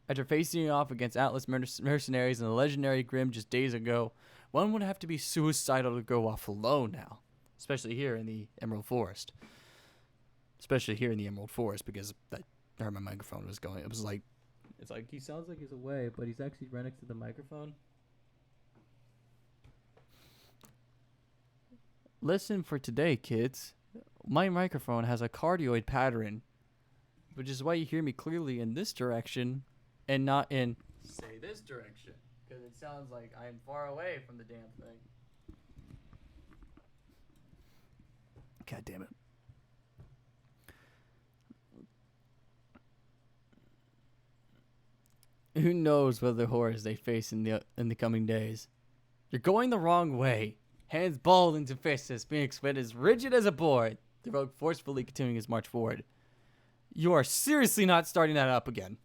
After facing off against Atlas mercenaries and the legendary Grimm just days ago, one would have to be suicidal to go off alone now. Especially here in the Emerald Forest. Because I heard my microphone was going. It's like he sounds like he's away, but he's actually right next to the microphone. Listen for today, kids. My microphone has a cardioid pattern, which is why you hear me clearly in this direction and not in, say, this direction. Because it sounds like I am far away from the damn thing. God damn it. Who knows what other horrors they face in the coming days. You're going the wrong way. Hands balled into fists as Phoenix went as rigid as a board, the rogue forcefully continuing his march forward. You are seriously not starting that up again.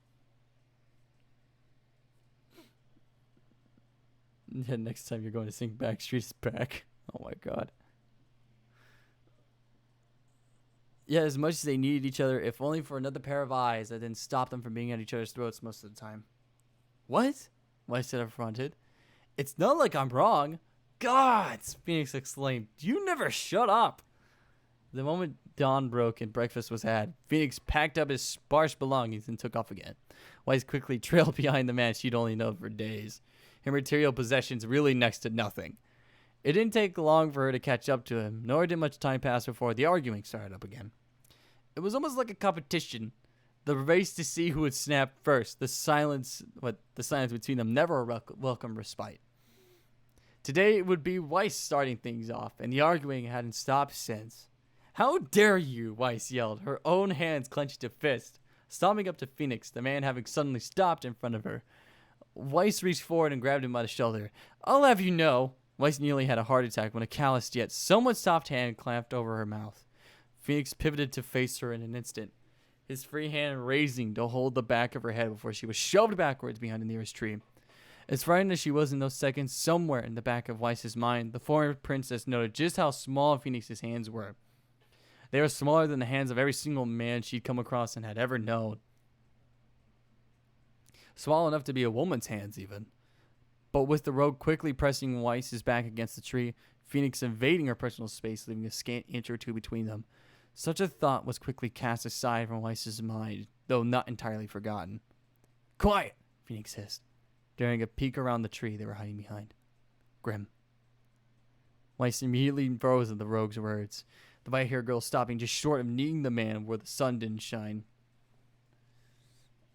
Yeah, next time you're going to sing Backstreet's Back. Oh my god. Yeah, as much as they needed each other, if only for another pair of eyes that didn't stop them from being at each other's throats most of the time. What? Weiss said affronted. It's not like I'm wrong. Gods! Phoenix exclaimed. You never shut up! The moment dawn broke and breakfast was had, Phoenix packed up his sparse belongings and took off again. Weiss quickly trailed behind the man she'd only known for days, her material possessions really next to nothing. It didn't take long for her to catch up to him, nor did much time pass before the arguing started up again. It was almost like a competition. The race to see who would snap first. The silence between them never a welcome respite. Today it would be Weiss starting things off, and the arguing hadn't stopped since. How dare you, Weiss yelled, her own hands clenched to fist, stomping up to Phoenix, the man having suddenly stopped in front of her. Weiss reached forward and grabbed him by the shoulder. I'll have you know. Weiss nearly had a heart attack when a calloused yet somewhat soft hand clamped over her mouth. Phoenix pivoted to face her in an instant, his free hand raising to hold the back of her head before she was shoved backwards behind the nearest tree. As frightened as she was in those seconds, somewhere in the back of Weiss's mind, the former princess noted just how small Phoenix's hands were. They were smaller than the hands of every single man she'd come across and had ever known. Small enough to be a woman's hands, even. But with the rogue quickly pressing Weiss's back against the tree, Phoenix invading her personal space, leaving a scant inch or two between them. Such a thought was quickly cast aside from Weiss's mind, though not entirely forgotten. Quiet! Phoenix hissed, daring a peek around the tree they were hiding behind. Grimm. Weiss immediately froze at the rogue's words, the white-haired girl stopping just short of kneeing the man where the sun didn't shine.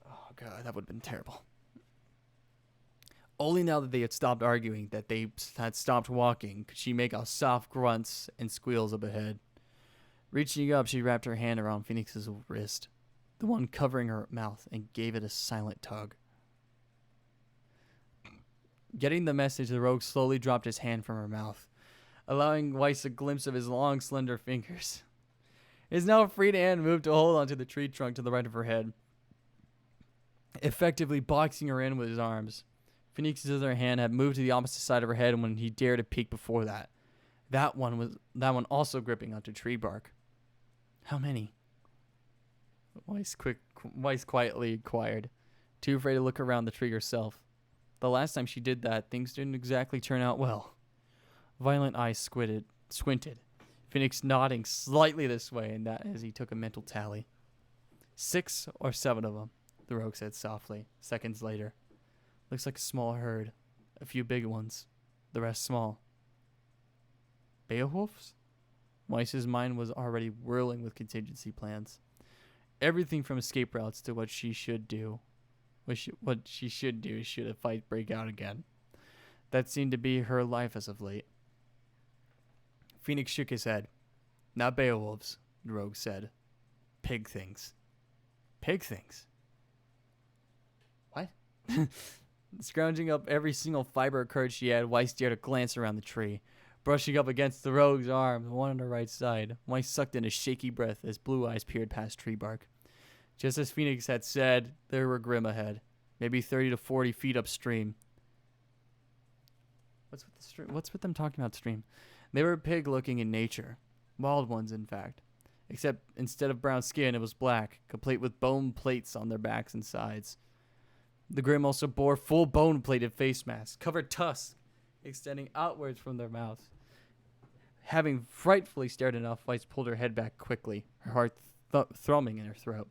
Oh god, that would have been terrible. Only now that they had stopped arguing, that they had stopped walking, could she make out soft grunts and squeals up ahead. Reaching up, she wrapped her hand around Phoenix's wrist, the one covering her mouth, and gave it a silent tug. Getting the message, the rogue slowly dropped his hand from her mouth, allowing Weiss a glimpse of his long, slender fingers. His now freed hand moved to hold onto the tree trunk to the right of her head, effectively boxing her in with his arms. Phoenix's other hand had moved to the opposite side of her head when he dared to peek before that. That one also gripping onto tree bark. How many? Weiss quietly inquired, too afraid to look around the tree herself. The last time she did that, things didn't exactly turn out well. Violent eyes squinted, Phoenix nodding slightly this way and that as he took a mental tally. 6 or 7 of them, the rogue said softly, seconds later. Looks like a small herd. A few big ones. The rest small. Beowulfs? Weiss's mind was already whirling with contingency plans. Everything from escape routes to what she should do. What she should do should a fight break out again. That seemed to be her life as of late. Phoenix shook his head. Not Beowulfs, the rogue said. Pig things. Pig things? What? Scrounging up every single fiber of courage she had, Weiss dared a glance around the tree. Brushing up against the rogue's arm, the one on her right side, Weiss sucked in a shaky breath as blue eyes peered past tree bark. Just as Phoenix had said, there were Grimm ahead, maybe 30 to 40 feet upstream. What's with them talking about stream? They were pig-looking in nature, Wild ones, in fact. Except instead of brown skin, it was black, complete with bone plates on their backs and sides. The Grimm also bore full bone-plated face masks, covered tusks, extending outwards from their mouths. Having frightfully stared enough, Weiss pulled her head back quickly, her heart thrumming in her throat.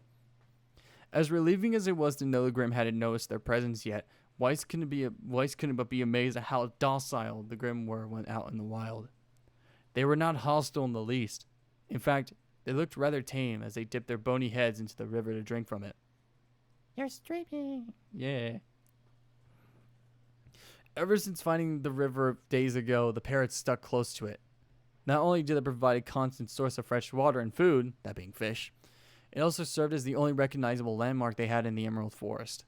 As relieving as it was to know the Grimm hadn't noticed their presence yet, Weiss couldn't but be amazed at how docile the Grimm were when out in the wild. They were not hostile in the least. In fact, they looked rather tame as they dipped their bony heads into the river to drink from it. You're streaming. Yeah. Ever since finding the river days ago, the pair had stuck close to it. Not only did it provide a constant source of fresh water and food, that being fish, it also served as the only recognizable landmark they had in the Emerald Forest.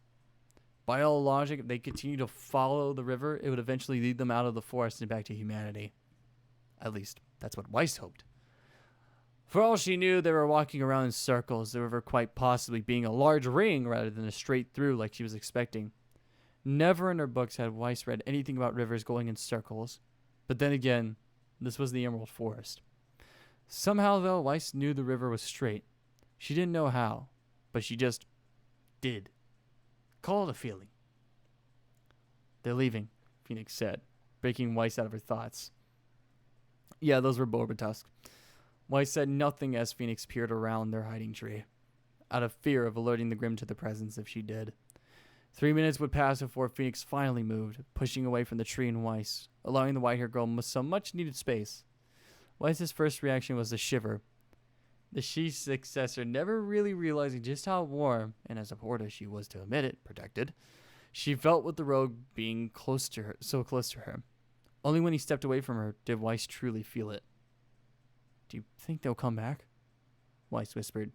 By all logic, if they continued to follow the river, it would eventually lead them out of the forest and back to humanity. At least, that's what Weiss hoped. For all she knew, they were walking around in circles, the river quite possibly being a large ring rather than a straight through like she was expecting. Never in her books had Weiss read anything about rivers going in circles. But then again, this was the Emerald Forest. Somehow, though, Weiss knew the river was straight. She didn't know how, but she just did. Call it a feeling. They're leaving, Phoenix said, breaking Weiss out of her thoughts. Yeah, those were boba tusks. Weiss said nothing as Phoenix peered around their hiding tree, out of fear of alerting the Grimm to the presence if she did. 3 minutes would pass before Phoenix finally moved, pushing away from the tree and Weiss, allowing the white-haired girl some much-needed space. Weiss's first reaction was to shiver. The she's successor never really realizing just how warm, and as abhorred as she was to admit it, protected, she felt with the rogue being so close to her. Only when he stepped away from her did Weiss truly feel it. Do you think they'll come back? Weiss whispered,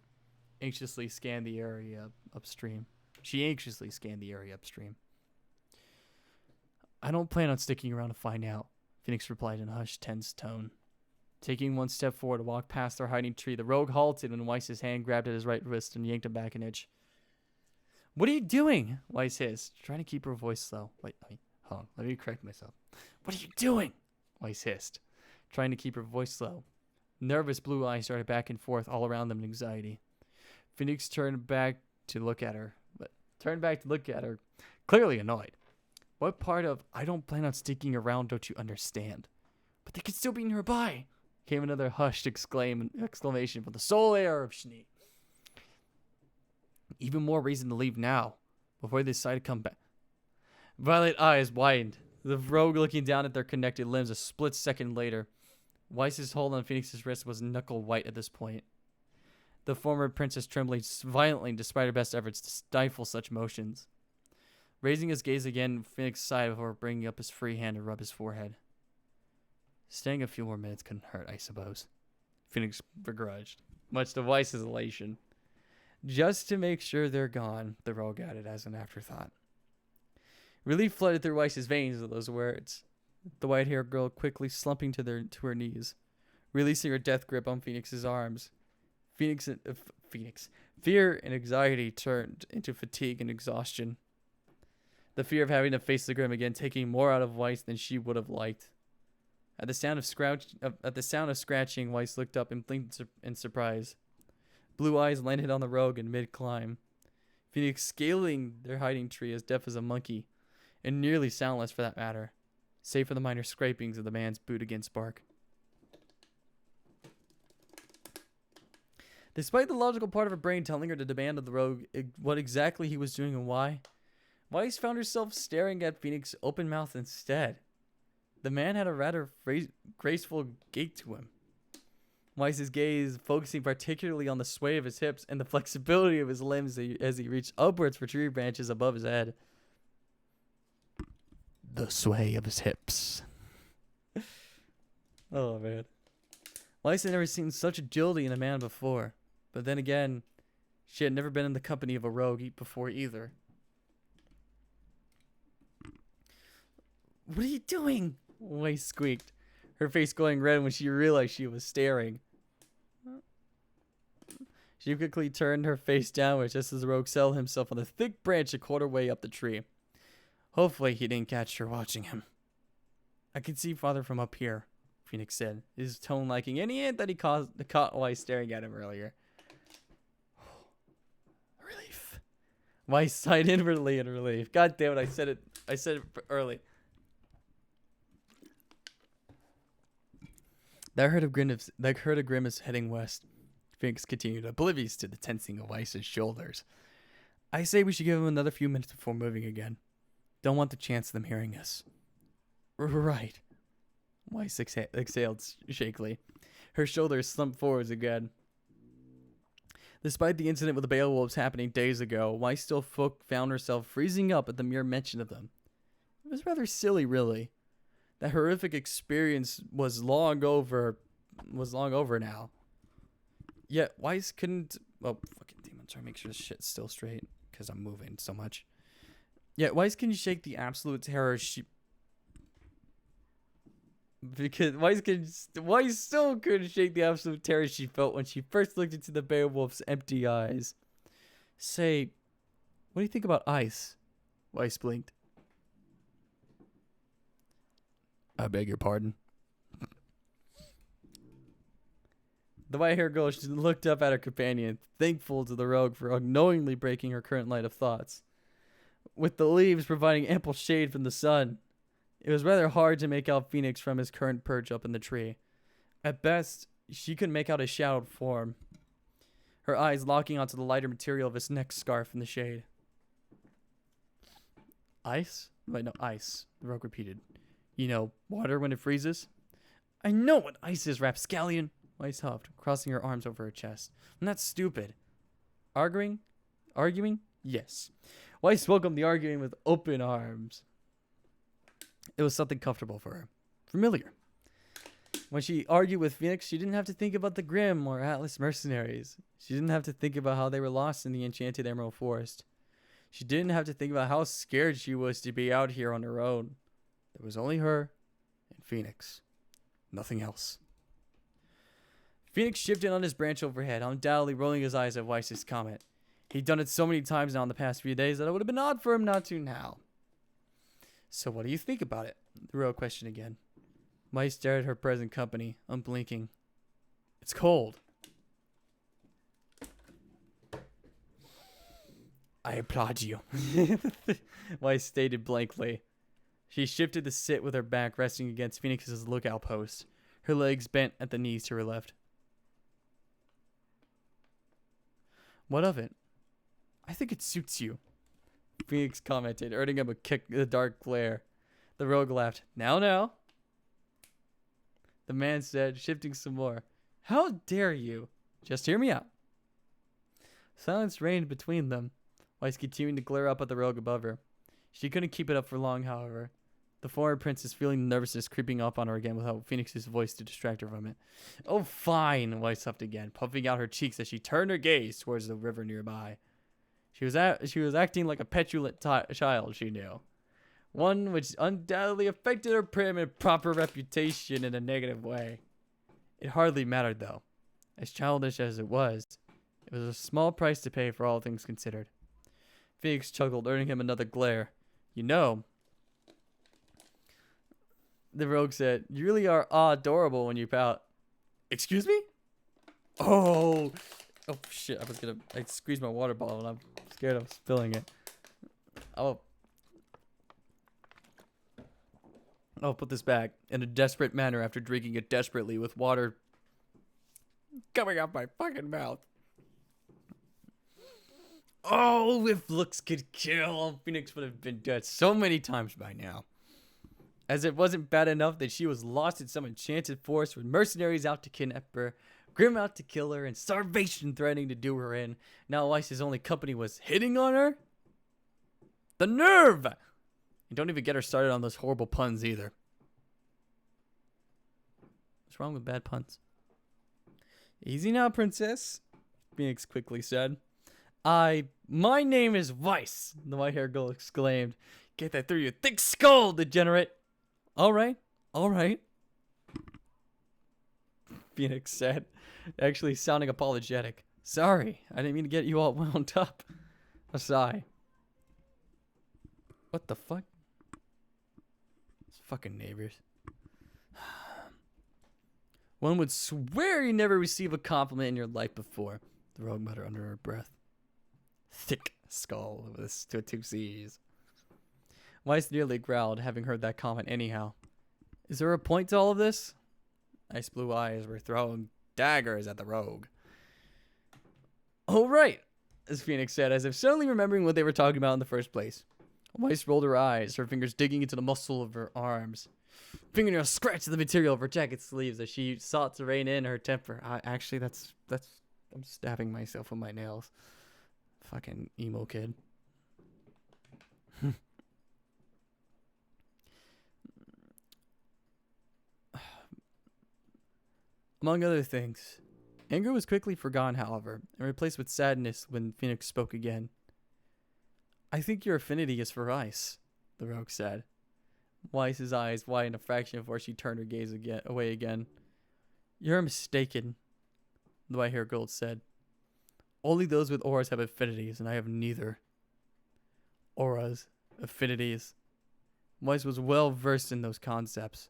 anxiously scanned the area upstream. She anxiously scanned the area upstream. I don't plan on sticking around to find out, Phoenix replied in a hushed, tense tone. Taking one step forward to walk past their hiding tree, the rogue halted when Weiss's hand grabbed at his right wrist and yanked him back an inch. What are you doing? Weiss hissed, trying to keep her voice low. Wait, hold on, let me correct myself. What are you doing? Weiss hissed, trying to keep her voice low. Nervous blue eyes started back and forth all around them in anxiety. Phoenix turned back to look at her, clearly annoyed. What part of I don't plan on sticking around don't you understand? But they could still be nearby, came another hushed exclamation from the sole heir of Schnee. Even more reason to leave now, before they decide to come back. Violet eyes widened, the rogue looking down at their connected limbs a split second later. Weiss's hold on Phoenix's wrist was knuckle white at this point. The former princess trembled violently despite her best efforts to stifle such motions. Raising his gaze again, Phoenix sighed before bringing up his free hand to rub his forehead. Staying a few more minutes couldn't hurt, I suppose. Phoenix begrudged, much to Weiss's elation. Just to make sure they're gone, the rogue added as an afterthought. Relief flooded through Weiss's veins at those words. The white-haired girl quickly slumping to her knees, releasing her death grip on Phoenix's arms. Fear and anxiety turned into fatigue and exhaustion. The fear of having to face the Grimm again taking more out of Weiss than she would have liked. At the sound of scratching, Weiss looked up and blinked in surprise. Blue eyes landed on the rogue in mid-climb. Phoenix scaling their hiding tree as deaf as a monkey, and nearly soundless for that matter, save for the minor scrapings of the man's boot against bark. Despite the logical part of her brain telling her to demand of the rogue what exactly he was doing and why, Weiss found herself staring at Phoenix open-mouthed instead. The man had a rather graceful gait to him. Weiss's gaze focusing particularly on the sway of his hips and the flexibility of his limbs as he reached upwards for tree branches above his head. The sway of his hips. Oh, man. Weiss had never seen such agility in a man before. But then again, she had never been in the company of a rogue before either. What are you doing? Weiss squeaked, her face going red when she realized she was staring. She quickly turned her face downwards just as the rogue settled himself on the thick branch a quarter way up the tree. Hopefully he didn't catch her watching him. I could see farther from up here, Phoenix said, his tone lacking any hint that he caught Weiss staring at him earlier. Relief. Weiss sighed inwardly in relief. God damn it, I said it early. That hurt a grimace heading west. Phoenix continued, oblivious to the tensing of Weiss's shoulders. I say we should give him another few minutes before moving again. Don't want the chance of them hearing us. Right. Weiss exhaled shakily. Her shoulders slumped forwards again. Despite the incident with the Beowulfs happening days ago, Weiss still found herself freezing up at the mere mention of them. It was rather silly, really. That horrific experience was long over now. Yet Weiss couldn't... Oh, fucking damn, I'm trying to make sure this shit's still straight, because I'm moving so much. Yet Weiss couldn't shake the absolute terror because Weiss still couldn't shake the absolute terror she felt when she first looked into the Beowulf's empty eyes. Say, what do you think about ice? Weiss blinked. I beg your pardon. The white-haired girl looked up at her companion, thankful to the rogue for unknowingly breaking her current light of thoughts. With the leaves providing ample shade from the sun, it was rather hard to make out Phoenix from his current perch up in the tree. At best, she could make out his shadowed form, her eyes locking onto the lighter material of his neck scarf in the shade. Ice? Wait, no, ice, the rogue repeated. You know, water when it freezes? I know what ice is, rapscallion. Weiss huffed, crossing her arms over her chest. I'm not stupid. Arguing? Yes. Weiss welcomed the arguing with open arms. It was something comfortable for her. Familiar. When she argued with Phoenix, she didn't have to think about the Grimm or Atlas mercenaries. She didn't have to think about how they were lost in the enchanted Emerald Forest. She didn't have to think about how scared she was to be out here on her own. There was only her and Phoenix. Nothing else. Phoenix shifted on his branch overhead, undoubtedly rolling his eyes at Weiss's comment. He'd done it so many times now in the past few days that it would have been odd for him not to now. So what do you think about it? The real question again. Weiss stared at her present company, unblinking. It's cold. I applaud you. Weiss stated blankly. She shifted to sit with her back resting against Phoenix's lookout post, her legs bent at the knees to her left. What of it? I think it suits you, Phoenix commented, earning him a kick in the dark glare. The rogue laughed. Now. The man said, shifting some more. How dare you? Just hear me out. Silence reigned between them, Weiss continuing to glare up at the rogue above her. She couldn't keep it up for long, however. The foreign princess feeling nervousness creeping up on her again without Phoenix's voice to distract her from it. Oh, fine, Weiss huffed again, puffing out her cheeks as she turned her gaze towards the river nearby. She was acting like a petulant child, she knew. One which undoubtedly affected her prim and proper reputation in a negative way. It hardly mattered, though. As childish as it was a small price to pay for all things considered. Phoenix chuckled, earning him another glare. You know, the rogue said, you really are adorable when you pout. Excuse me? Oh shit, I squeezed my water bottle and I'm scared of spilling it. I'll put this back in a desperate manner after drinking it desperately with water coming out my fucking mouth. Oh, if looks could kill, Phoenix would have been dead so many times by now. As it wasn't bad enough that she was lost in some enchanted forest with mercenaries out to kidnap her, Grimm out to kill her, and starvation threatening to do her in. Now Weiss's only company was hitting on her? The nerve! And don't even get her started on those horrible puns either. What's wrong with bad puns? Easy now, princess, Phoenix quickly said. My name is Weiss, the white-haired girl exclaimed. Get that through your thick skull, degenerate. All right. Phoenix said, actually sounding apologetic. Sorry, I didn't mean to get you all wound up. A sigh. What the fuck? It's fucking neighbors. One would swear you never received a compliment in your life before, the rogue muttered under her breath. Thick skull with two C's. Weiss nearly growled, having heard that comment anyhow. Is there a point to all of this? Ice blue eyes were throwing daggers at the rogue. Oh, right, as Phoenix said, as if suddenly remembering what they were talking about in the first place. Weiss rolled her eyes, her fingers digging into the muscle of her arms. Fingernails scratched the material of her jacket sleeves as she sought to rein in her temper. Actually, that's I'm stabbing myself with my nails. Fucking emo kid. Among other things, anger was quickly forgotten, however, and replaced with sadness when Phoenix spoke again. I think your affinity is for ice, the rogue said. Weiss's eyes widened a fraction before she turned her gaze away again. You're mistaken, the white-haired girl said. Only those with auras have affinities, and I have neither. Auras, affinities. Weiss was well versed in those concepts.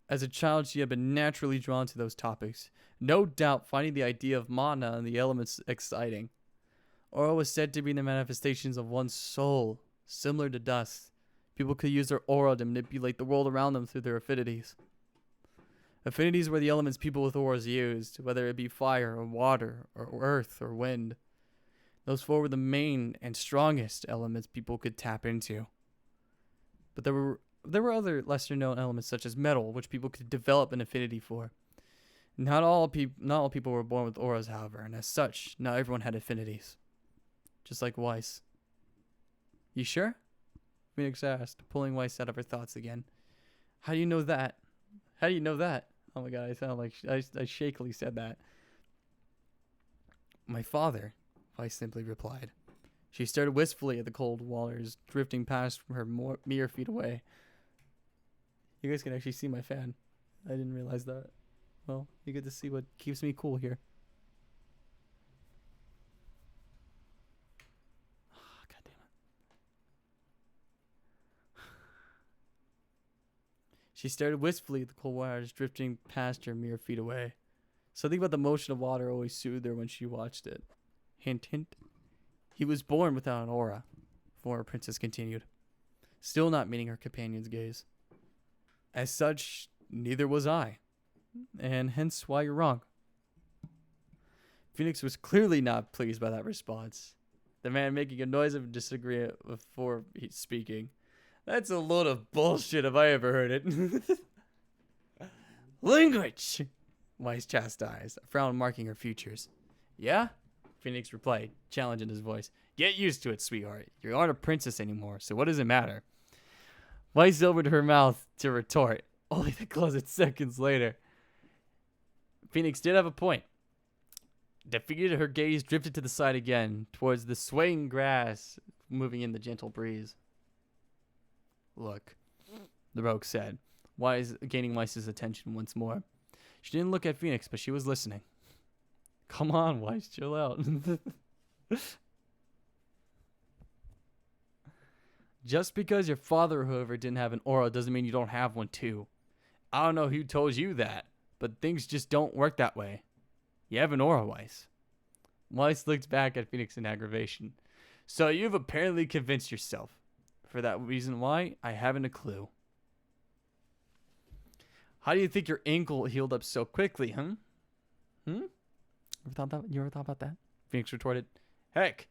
As a child, she had been naturally drawn to those topics, no doubt finding the idea of mana and the elements exciting. Aura was said to be the manifestations of one's soul, similar to dust. People could use their aura to manipulate the world around them through their affinities. Affinities were the elements people with auras used, whether it be fire or water or earth or wind. Those four were the main and strongest elements people could tap into. But there were other lesser known elements such as metal, which people could develop an affinity for. Not all people were born with auras, however, and as such, not everyone had affinities. Just like Weiss. You sure? Phoenix asked, pulling Weiss out of her thoughts again. How do you know that? How do you know that? Oh my god, I sound like I shakily said that. My father, Weiss simply replied. She stared wistfully at the cold waters drifting past her mere feet away. You guys can actually see my fan. I didn't realize that. Well, you get to see what keeps me cool here. Oh, god damn it. She stared wistfully at the cold waters drifting past her mere feet away. Something about the motion of water always soothed her when she watched it. Hint, hint. He was born without an aura, former princess continued, still not meeting her companion's gaze. As such, neither was I, and hence why you're wrong. Phoenix was clearly not pleased by that response, the man making a noise of disagreement before speaking. That's a load of bullshit if I ever heard it. Language! Weiss chastised, a frown marking her features. Yeah? Phoenix replied, challenge in his voice. Get used to it, sweetheart. You aren't a princess anymore, so what does it matter? Weiss opened her mouth to retort, only to close it seconds later. Phoenix did have a point. Defeated, her gaze drifted to the side again, towards the swaying grass, moving in the gentle breeze. Look, the rogue said, gaining Weiss's attention once more. She didn't look at Phoenix, but she was listening. Come on, Weiss, chill out. Just because your father or whoever didn't have an aura doesn't mean you don't have one too. I don't know who told you that, but things just don't work that way. You have an aura, Weiss. Weiss looked back at Phoenix in aggravation. So you've apparently convinced yourself. For that reason why, I haven't a clue. How do you think your ankle healed up so quickly, huh? You ever thought about that? Phoenix retorted. Heck,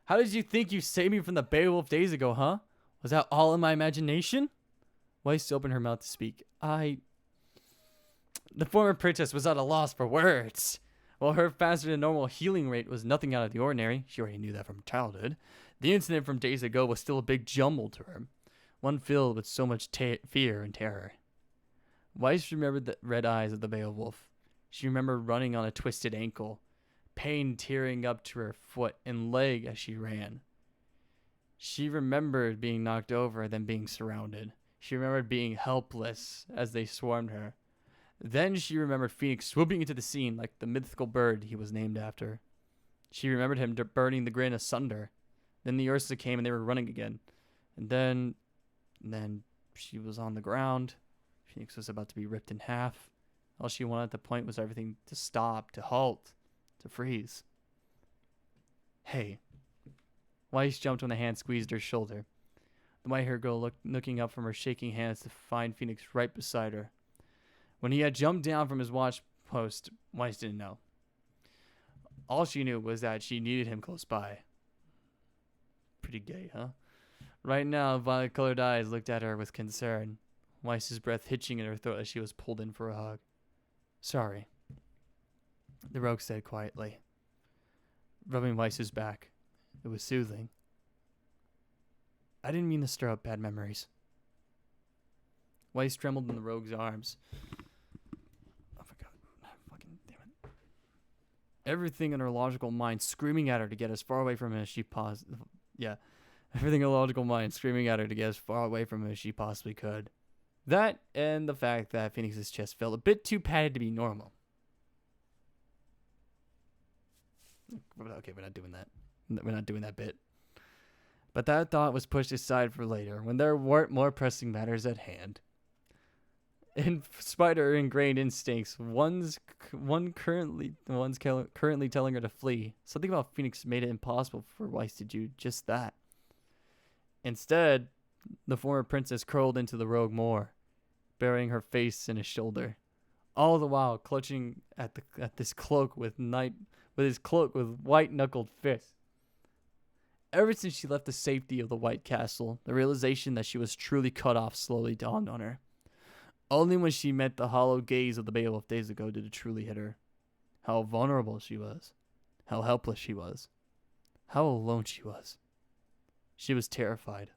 how did you think you saved me from the Beowulf days ago, huh? Was that all in my imagination? Weiss opened her mouth to speak. The former princess was at a loss for words. While her faster than normal healing rate was nothing out of the ordinary, she already knew that from childhood, the incident from days ago was still a big jumble to her, one filled with so much fear and terror. Weiss remembered the red eyes of the Beowulf. She remembered running on a twisted ankle, pain tearing up to her foot and leg as she ran. She remembered being knocked over, then being surrounded. She remembered being helpless as they swarmed her. Then she remembered Phoenix swooping into the scene like the mythical bird he was named after. She remembered him burning the grin asunder. Then the Ursa came and they were running again. And then she was on the ground. Phoenix was about to be ripped in half. All she wanted at the point was everything to stop, to halt, to freeze. Hey. Weiss jumped when the hand squeezed her shoulder. The white-haired girl looking up from her shaking hands to find Phoenix right beside her. When he had jumped down from his watch post, Weiss didn't know. All she knew was that she needed him close by. Pretty gay, huh? Right now, violet-colored eyes looked at her with concern. Weiss's breath hitching in her throat as she was pulled in for a hug. Sorry, the rogue said quietly, rubbing Weiss's back. It was soothing. I didn't mean to stir up bad memories. Weiss trembled in the rogue's arms. Oh my god. Fucking damn it. Everything in her logical mind screaming at her to get as far away from him as she Everything in her logical mind screaming at her to get as far away from him as she possibly could. That and the fact that Phoenix's chest felt a bit too padded to be normal. Okay, we're not doing that. We're not doing that bit. But that thought was pushed aside for later, when there weren't more pressing matters at hand. In spite of her ingrained instincts, one's currently telling her to flee. Something about Phoenix made it impossible for Weiss to do just that. Instead, the former princess curled into the rogue more, burying her face in his shoulder, all the while clutching at this cloak with his cloak with white-knuckled fists. Ever since she left the safety of the White Castle, the realization that she was truly cut off slowly dawned on her. Only when she met the hollow gaze of the Beowulf days ago did it truly hit her. How vulnerable she was. How helpless she was. How alone she was. She was terrified.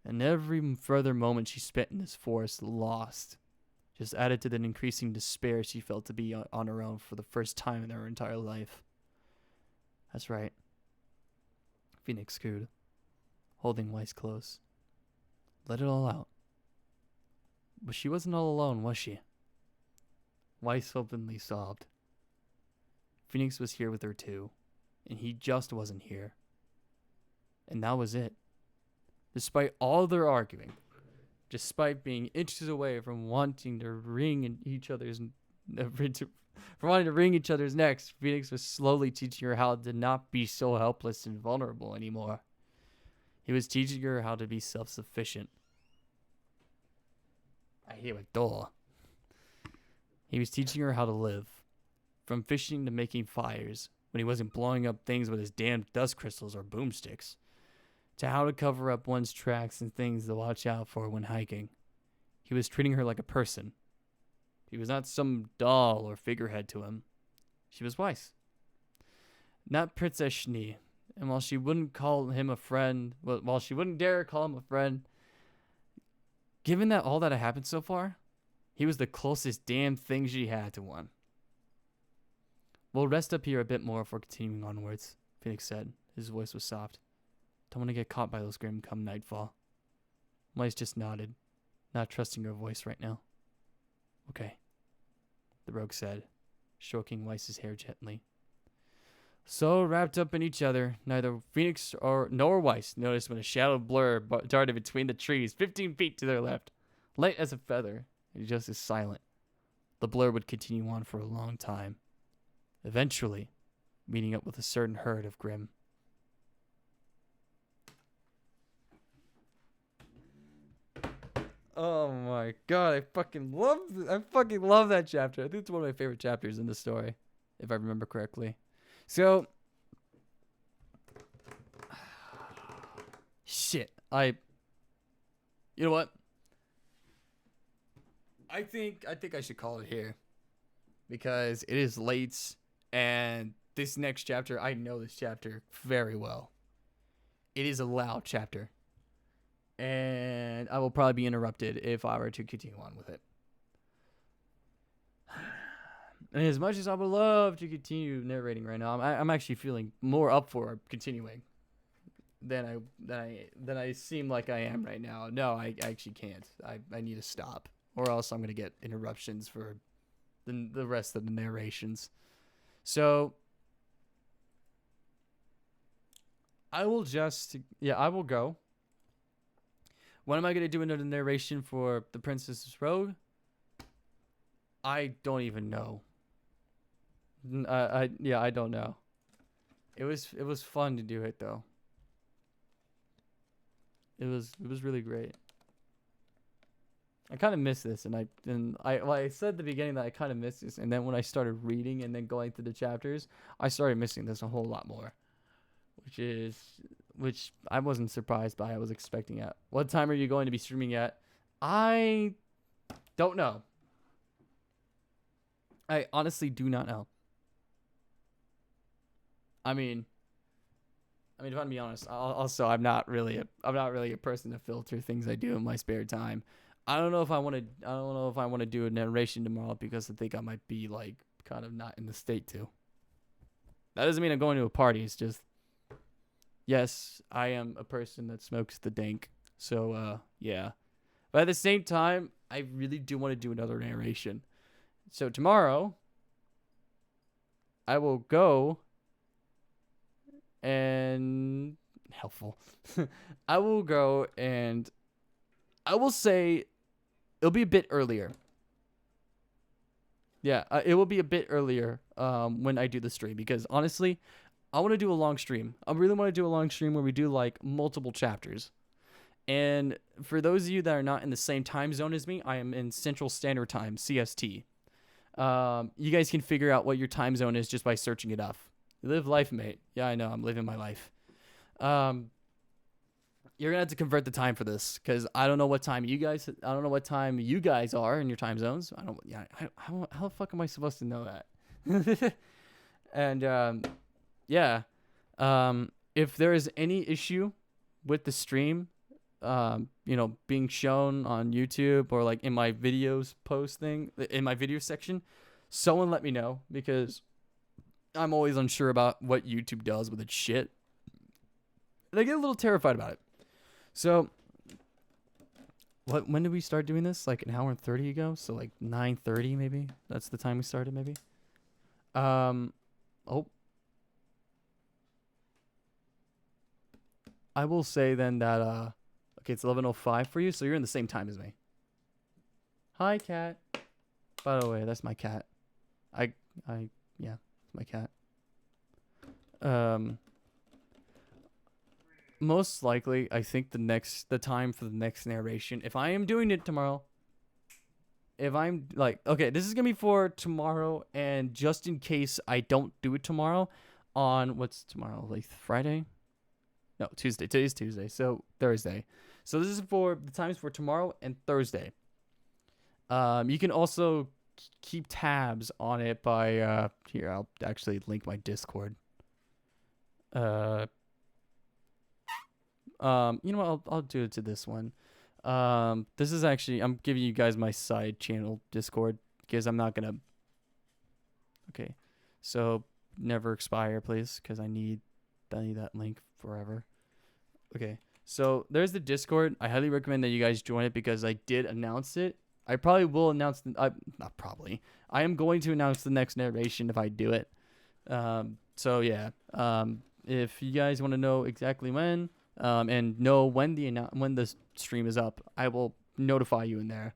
And every further moment she spent in this forest lost just added to the increasing despair she felt to be on her own for the first time in her entire life. That's right. Phoenix cooed, holding Weiss close. Let it all out. But she wasn't all alone, was she? Weiss openly sobbed. Phoenix was here with her too, and he just wasn't here. And that was it. Despite all their arguing, despite being inches away from wanting to wring each other's necks, Phoenix was slowly teaching her how to not be so helpless and vulnerable anymore. He was teaching her how to be self-sufficient. I hear a door. He was teaching her how to live. From fishing to making fires, when he wasn't blowing up things with his damned dust crystals or boomsticks, to how to cover up one's tracks and things to watch out for when hiking. He was treating her like a person. She was not some doll or figurehead to him. She was Weiss. Not Princess Schnee. And while she wouldn't call him a friend, while she wouldn't dare call him a friend, given that all that had happened so far, he was the closest damn thing she had to one. We'll rest up here a bit more before continuing onwards, Phoenix said. His voice was soft. Don't want to get caught by those grim come nightfall. Weiss just nodded, not trusting her voice right now. Okay, the rogue said, stroking Weiss's hair gently. So wrapped up in each other, neither Phoenix nor Weiss noticed when a shadow blur darted between the trees 15 feet to their left, light as a feather, and just as silent. The blur would continue on for a long time, eventually meeting up with a certain herd of grim. Oh my god, I fucking love that chapter. I think it's one of my favorite chapters in the story, if I remember correctly. So, shit, you know what? I think I should call it here, because it is late, and this next chapter, I know this chapter very well. It is a loud chapter. And I will probably be interrupted if I were to continue on with it. And as much as I would love to continue narrating right now, I'm actually feeling more up for continuing than I seem like I am right now. No, I actually can't. I need to stop, or else I'm gonna get interruptions for the rest of the narrations. So I will go. When am I going to do another narration for The Princess's Rogue? I don't even know. I don't know. It was fun to do it though. It was really great. I kind of miss this, and I said at the beginning that I kind of miss this, and then when I started reading and then going through the chapters, I started missing this a whole lot more, which I wasn't surprised by. I was expecting at. What time are you going to be streaming at? I don't know. I honestly do not know. I mean, if I'm gonna be honest, I'm not really a person to filter things I do in my spare time. I don't know if I want to do a narration tomorrow because I think I might be like kind of not in the state to. That doesn't mean I'm going to a party. It's just, yes, I am a person that smokes the dank. So yeah. But at the same time, I really do want to do another narration. So tomorrow, I will go and helpful. I will go and I will say it'll be a bit earlier. Yeah, it will be a bit earlier when I do the stream because honestly, I want to do a long stream. I really want to do a long stream where we do like multiple chapters. And for those of you that are not in the same time zone as me, I am in Central Standard Time, CST. You guys can figure out what your time zone is just by searching it up. Live life, mate. Yeah, I know. I'm living my life. You're gonna have to convert the time for this because I don't know what time you guys. I don't know what time you guys are in your time zones. I don't. Yeah. How the fuck am I supposed to know that? And yeah. If there is any issue with the stream, being shown on YouTube or like in my videos posting in my video section, someone let me know because I'm always unsure about what YouTube does with its shit. And I get a little terrified about it. So, when did we start doing this? Like an hour and 30 ago? So like 9:30 maybe? That's the time we started maybe? Oh. I will say then that, okay, it's 11:05 for you, so you're in the same time as me. Hi, cat. By the way, that's my cat. Yeah, it's my cat. Most likely, I think the time for the next narration, if I am doing it tomorrow, if I'm like, okay, this is gonna be for tomorrow, and just in case I don't do it tomorrow, on what's tomorrow, like Friday? No, Tuesday. Today's Tuesday, so Thursday. So this is for the times for tomorrow and Thursday. You can also keep tabs on it by here. I'll actually link my Discord. You know what? I'll do it to this one. This is actually I'm giving you guys my side channel Discord because I'm not gonna. Okay, so never expire, please, because I need that link forever. Okay, so there's the Discord. I highly recommend that you guys join it because I did announce it. I probably will announce not probably. I am going to announce the next narration if I do it. So yeah. If you guys want to know exactly when. And know when the stream is up, I will notify you in there.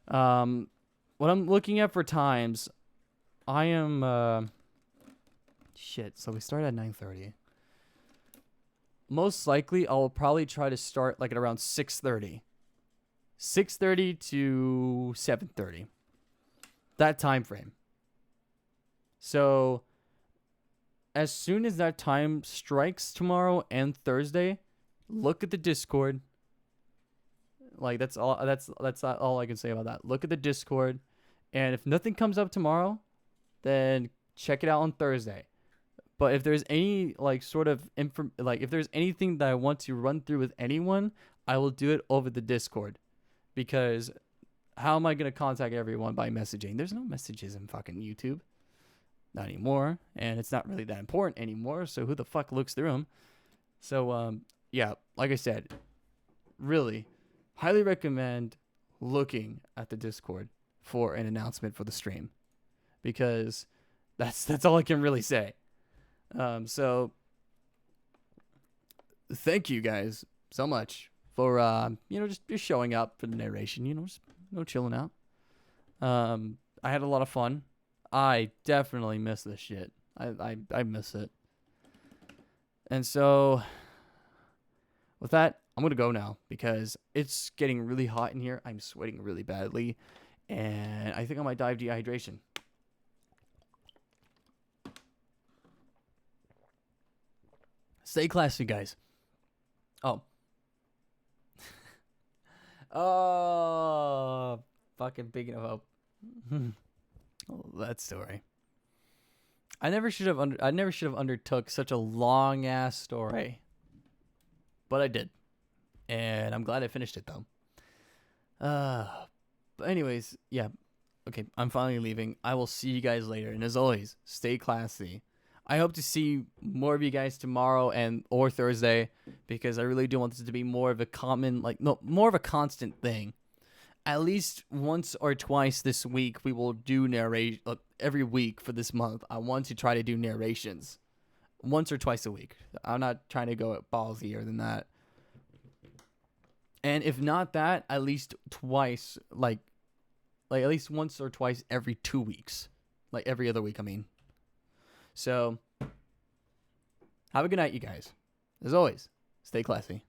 What I'm looking at for times, I am shit. So we start at 9:30. Most likely, I'll probably try to start like at around 6:30. 6:30 to 7:30. That time frame. So as soon as that time strikes tomorrow and Thursday, look at the Discord. Like that's all all I can say about that. Look at the Discord, and if nothing comes up tomorrow, then check it out on Thursday. But if there's any like sort of if there's anything that I want to run through with anyone, I will do it over the Discord. Because how am I going to contact everyone by messaging? There's no messages in fucking YouTube. Not anymore, and it's not really that important anymore, so who the fuck looks through them? So yeah, like I said, really highly recommend looking at the Discord for an announcement for the stream, because that's all I can really say. So thank you guys so much for just showing up for the narration, just chilling out. I had a lot of fun. I definitely miss this shit. I miss it. And so, with that, I'm going to go now because it's getting really hot in here. I'm sweating really badly. And I think I might die of dehydration. Stay classy, guys. Oh. Oh. Fucking big enough hope. Oh, that story. I never should have undertook such a long ass story. But I did. And I'm glad I finished it though. But anyways, yeah. Okay, I'm finally leaving. I will see you guys later. And as always, stay classy. I hope to see more of you guys tomorrow or Thursday because I really do want this to be more of a more of a constant thing. At least once or twice this week, we will do every week for this month. I want to try to do narrations once or twice a week. I'm not trying to go ballsier than that. And if not that, at least twice, like at least once or twice every 2 weeks. Like every other week, I mean. So, have a good night, you guys. As always, stay classy.